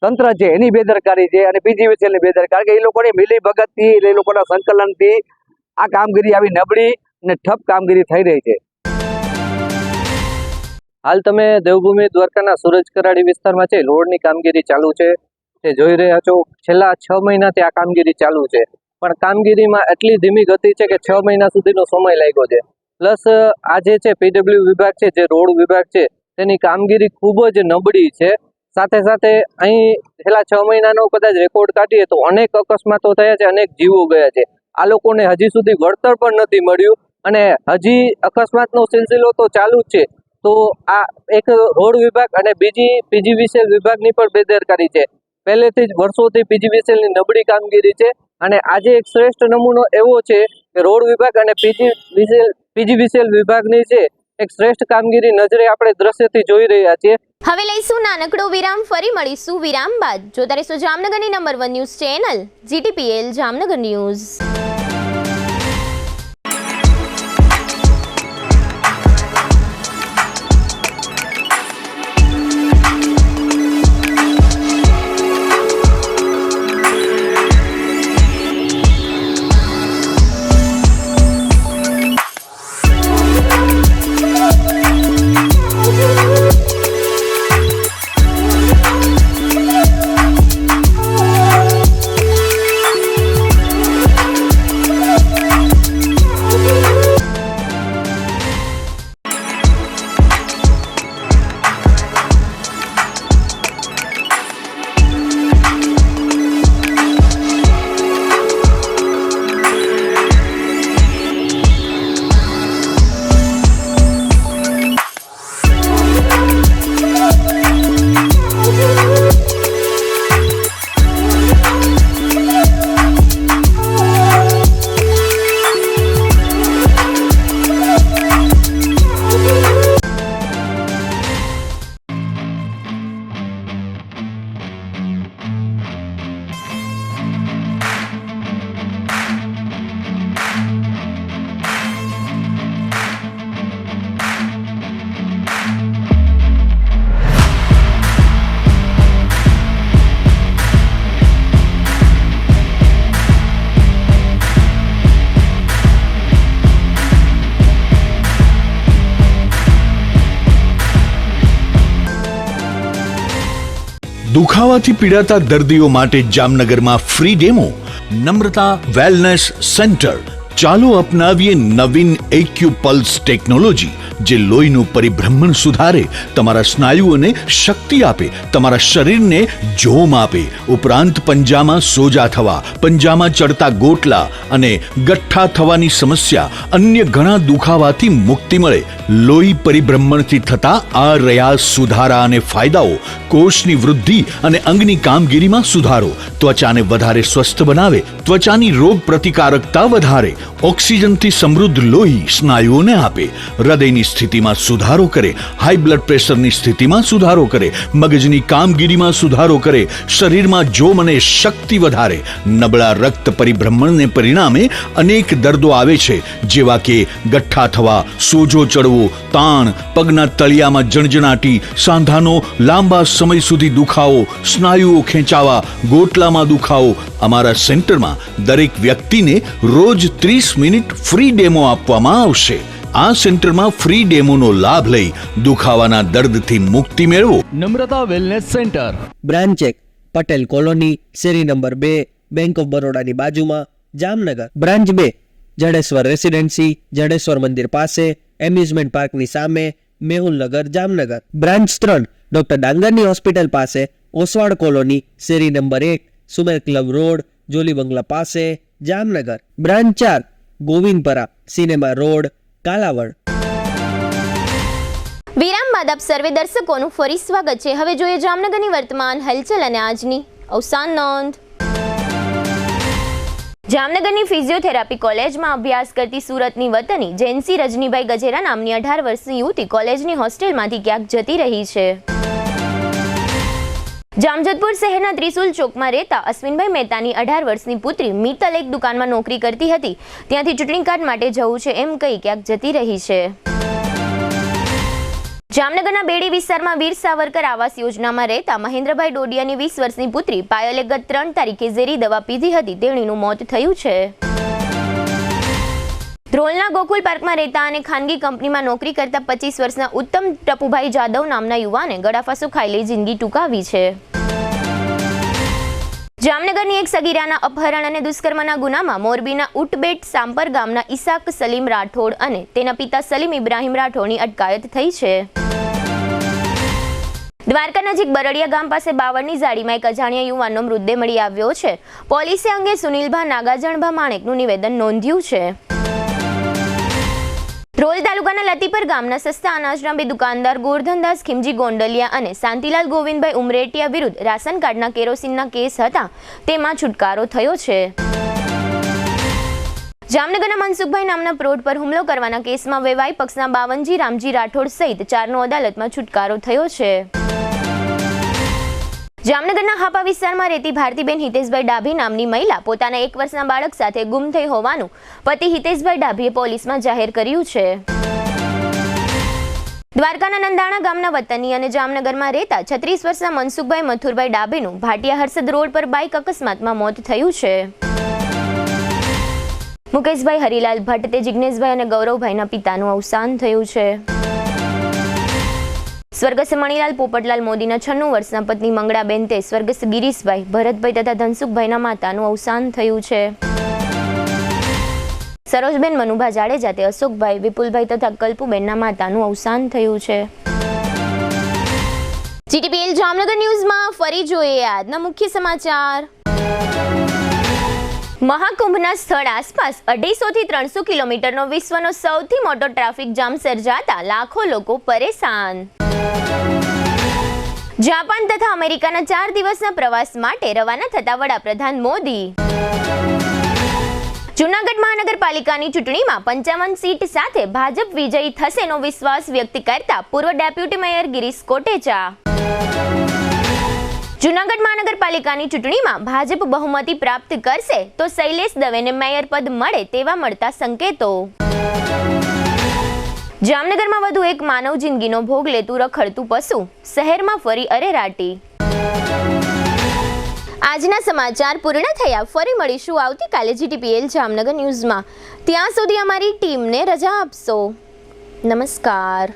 તંત્ર છે એની બેદરકારી છે, અને પીજીવીસીએલની બેદરકારી કે એ લોકોની મિલી ભગતથી, એ લોકોના સંકલનથી આ કામગીરી આવી નબળી અને ઠપ કામગીરી થઈ રહી છે. હાલ તમે દેવભૂમિ દ્વારકાના સુરજ કરાડી વિસ્તારમાં છે રોડની કામગીરી ચાલુ છે તે જોઈ રહ્યા છો. છેલ્લા 6 મહિનાથી આ કામગીરી ચાલુ છે, પણ કામગીરીમાં એટલી ધીમી ગતિ છે કે 6 મહિના સુધીનો સમય લાગ્યો છે. પ્લસ આ જે છે પીડબ્લ્યુ વિભાગ છે, જે રોડ વિભાગ છે, તેની કામગીરી ખૂબ જ નબળી છે. સાથે સાથે અહીં છેલ્લા 6 મહિનાનો કદાચ રેકોર્ડ કાઢીએ તો અનેક અકસ્માતો થયા છે, અનેક જીવો ગયા છે. આ લોકોને હજી સુધી વળતર પણ નથી મળ્યું અને હજી અકસ્માતનો સિલસિલો તો ચાલુ જ છે. તો આ એક રોડ વિભાગ અને બીજી પીજીવીસીએલ વિભાગની પણ બેદરકારી છે. પહેલેથી જ વર્ષોથી પીજીવીસીએલની નબળી કામગીરી છે અને આજે એક શ્રેષ્ઠ નમૂનો એવો છે કે રોડ વિભાગ અને પીજીવીસીએલ વિભાગની છે એક શ્રેષ્ઠ કામગીરી નજરે આપણે દ્રશ્યથી જોઈ રહ્યા છીએ. હવે લઈશું નાનકડો વિરામ, ફરી મળીશું વિરામ બાદ. જોતા રહેશો જામનગરની number 1 news channel GTPL Jamnagar news. દુખાવાથી પીડાતા દર્દીઓ માટે જામનગરમાં free demo. Namrata wellness centre. ચાલો અપનાવીએ નવીન એક્યુ પલ્સ ટેકનોલોજી, જે લોહીનું પરિભ્રમણ સુધારે, તમારા સ્નાયુઓને શક્તિ આપે, તમારા શરીરને જોમ આપે. ઉપરાંત પંજામાં સોજા થવા, પંજામાં ચડતા ગોટલા અને ગઠ્ઠા થવાની સમસ્યા, અન્ય ઘણા દુખાવાથી મુક્તિ મળે. લોહી પરિભ્રમણથી થતા આ રહ્યા સુધારા અને ફાયદાઓ. કોષની વૃદ્ધિ અને અંગની કામગીરીમાં સુધારો, ત્વચાને વધારે સ્વસ્થ બનાવે, ત્વચાની રોગ પ્રતિકારકતા વધારે, ઓક્સિજનથી સમૃદ્ધ લોહી સ્નાયુઓને આપે, હૃદયની સ્થિતિમાં સુધારો કરે, હાઈ બ્લડ પ્રેશરની સ્થિતિમાં સુધારો કરે, મગજની કામગીરીમાં સુધારો કરે, શરીરમાં જોમ અને શક્તિ વધારે. નબળા રક્ત પરિભ્રમણને પરિણામે અનેક દર્દો આવે છે, જેવા કે ગઠ્ઠા થવા, સોજો ચડવો, તાણ, પગના તળિયામાં જણજણાટી, સાંધાનો લાંબા સમય સુધી દુખાવો, સ્નાયુઓ ખેંચાવા, ગોટલામાં દુખાવો. અમારા સેન્ટરમાં દરેક વ્યક્તિને રોજ 30 મિનિટ ફ્રી ડેમો આપવામાં આવશે. આ સેન્ટરમાં ફ્રી ડેમોનો લાભ લઈ દુખાવાના દર્દથી મુક્તિ મેળવો. Namrata wellness centre, branch 1 Patel colony, શેરી નંબર 2, બેંક ઓફ બરોડાની બાજુમાં, જામનગર. બ્રાન્ચ 2 જડેશ્વર રેસિડેન્સી, જડેશ્વર મંદિર પાસે, એમ્યુઝમેન્ટ પાર્કની સામે, મેહુલનગર, જામનગર. બ્રાન્ચ 3 ડોક્ટર ડાંગરની હોસ્પિટલ પાસે, ઓસવાડ કોલોની, શેરી number 1, Sumer club road, Jolly બંગલા પાસે, Jamnagar. Branch 4 Govindpara, cinema road, Kalavad. વિરામ બાદ આપ સર્વે દર્શકોનું ફરી સ્વાગત છે. હવે જોઈએ જામનગરની વર્તમાન હલચલ અને આજની અવસાન નોંધ. જામનગરની ફિઝિયોથેરાપી કોલેજમાં અભ્યાસ કરતી સુરતની વતની જેન્સી રજનીભાઈ ગજેરા નામની 18 વર્ષની યુવતી કોલેજની હોસ્ટેલમાંથી ક્યાંક જતી રહી છે. જામજોધપુર શહેરના ત્રિશુલ ચોકમાં રહેતા અશ્વિનભાઈ મહેતાની 18 વર્ષની પુત્રી મિત્તલ એક દુકાનમાં નોકરી કરતી હતી. ત્યાંથી ચૂંટણી કાર્ડ માટે જવું છે એમ કહી ક્યાંક જતી રહી છે. જામનગરના બેડી વિસ્તારમાં વીર સાવરકર આવાસ યોજનામાં રહેતા મહેન્દ્રભાઈ ડોડિયાની 20 વર્ષની પુત્રી પાયલે ગત 3 તારીખે ઝેરી દવા પીધી હતી. તેણીનું મોત થયું છે. ધ્રોલના ગોકુલ પાર્કમાં રહેતા અને ખાનગી કંપનીમાં નોકરી કરતા 25 વર્ષના ઉત્તમ ટપુભાઈ જાદવ નામના યુવાને ગળાફાંસો ખાઈ લઈ જિંદગી ટૂંકાવી છે. જામનગરની એક સગીરાના અપહરણ અને દુષ્કર્મના ગુનામાં મોરબીના ઉટબેટ સાંપર ગામના ઈસાક સલીમ રાઠોડ અને તેના પિતા સલીમ ઇબ્રાહિમ રાઠોડની અટકાયત થઈ છે. દ્વારકા નજીક બરડિયા ગામ પાસે બાવળની ઝાડીમાં એક અજાણ્યા યુવાનનો મૃતદેહ મળી આવ્યો છે. પોલીસે અંગે સુનિલભા નાગાજણભા માણેકનું નિવેદન નોંધ્યું છે. ધ્રોલ તાલુકાના લતીપર ગામના સસ્તા અનાજના 2 દુકાનદાર ગોરધનદાસ ખીમજી ગોંડલિયા અને શાંતિલાલ ગોવિંદભાઈ ઉમરેટિયા વિરુદ્ધ રાશન કાર્ડના કેરોસીનના કેસ હતા, તેમાં છુટકારો થયો છે. જામનગરના મનસુખભાઈ નામના પ્રૌઢ પર હુમલો કરવાના કેસમાં વેવાઈ પક્ષના બાવનજી રામજી રાઠોડ સહિત 4નો અદાલતમાં છુટકારો થયો છે. જામનગરના હાપા વિસ્તારમાં રહેતી ભારતીબેન હિતેશભાઈ ડાભી નામની મહિલા પોતાના 1 વર્ષના બાળક સાથે ગુમ થઈ હોવાનું પતિ હિતેશભાઈ ડાભીએ પોલીસમાં જાહેર કર્યું છે. દ્વારકાના નંદાણા ગામના વતની અને જામનગરમાં રહેતા 36 વર્ષના મનસુખભાઈ મથુરભાઈ ડાભીનું ભાટિયા હર્ષદ રોડ પર બાઇક અકસ્માતમાં મોત થયું છે. મુકેશભાઈ હરિલાલ ભટ્ટ તે જિગ્નેશભાઈ અને ગૌરવભાઈના પિતાનું અવસાન થયું છે. સ્વર્ગસ્થ મણીલાલ પોપટલાલ મોદીના 96 વર્ષના પત્ની મંગળાબેન તે સ્વર્ગસ્થ ગિરીશભાઈ ભરતભાઈ તથા ધનસુખભાઈના માતાનું અવસાન થયું છે. સરોજબેન મનુભા જાડેજા તે અશોકભાઈ વિપુલભાઈ તથા કલ્પુબેનના માતાનું અવસાન થયું છે. જીટીપીએલ જામનગર ન્યૂઝમાં ફરી જોઈએ આજના મુખ્ય સમાચાર. મહાકુંભના સ્થળ આસપાસ 250 થી 300 કિલોમીટરનો વિશ્વનો સૌથી મોટો ટ્રાફિક જામ સર્જાતા લાખો લોકો પરેશાન. જાપાન તથા અમેરિકાના 4 દિવસના પ્રવાસ માટે રવાના થતા વડાપ્રધાન મોદી. જૂનાગઢ મહાનગરપાલિકાની ચૂંટણીમાં 55 સીટ સાથે ભાજપ વિજયી થશેનો વિશ્વાસ વ્યક્ત કરતા પૂર્વ ડેપ્યુટી મેયર ગિરીશ કોટેચા. જૂનાગઢ મહાનગરપાલિકાની ચૂંટણીમાં ભાજપ બહુમતી પ્રાપ્ત કરશે તો શૈલેષ દવેને મેયર પદ મળે તેવા મળતા સંકેતો. જામનગરમાં વધુ એક માનવ જિંદગીનો ભોગ લેતું રખડતું પશુ, શહેરમાં ફરી અરેરાટી. આજના સમાચાર પૂર્ણ થયા. ફરી મળીશું આવતીકાલે જીટીપીએલ જામનગર ન્યૂઝમાં. ત્યાં સુધી અમારી ટીમને રજા આપશો. નમસ્કાર.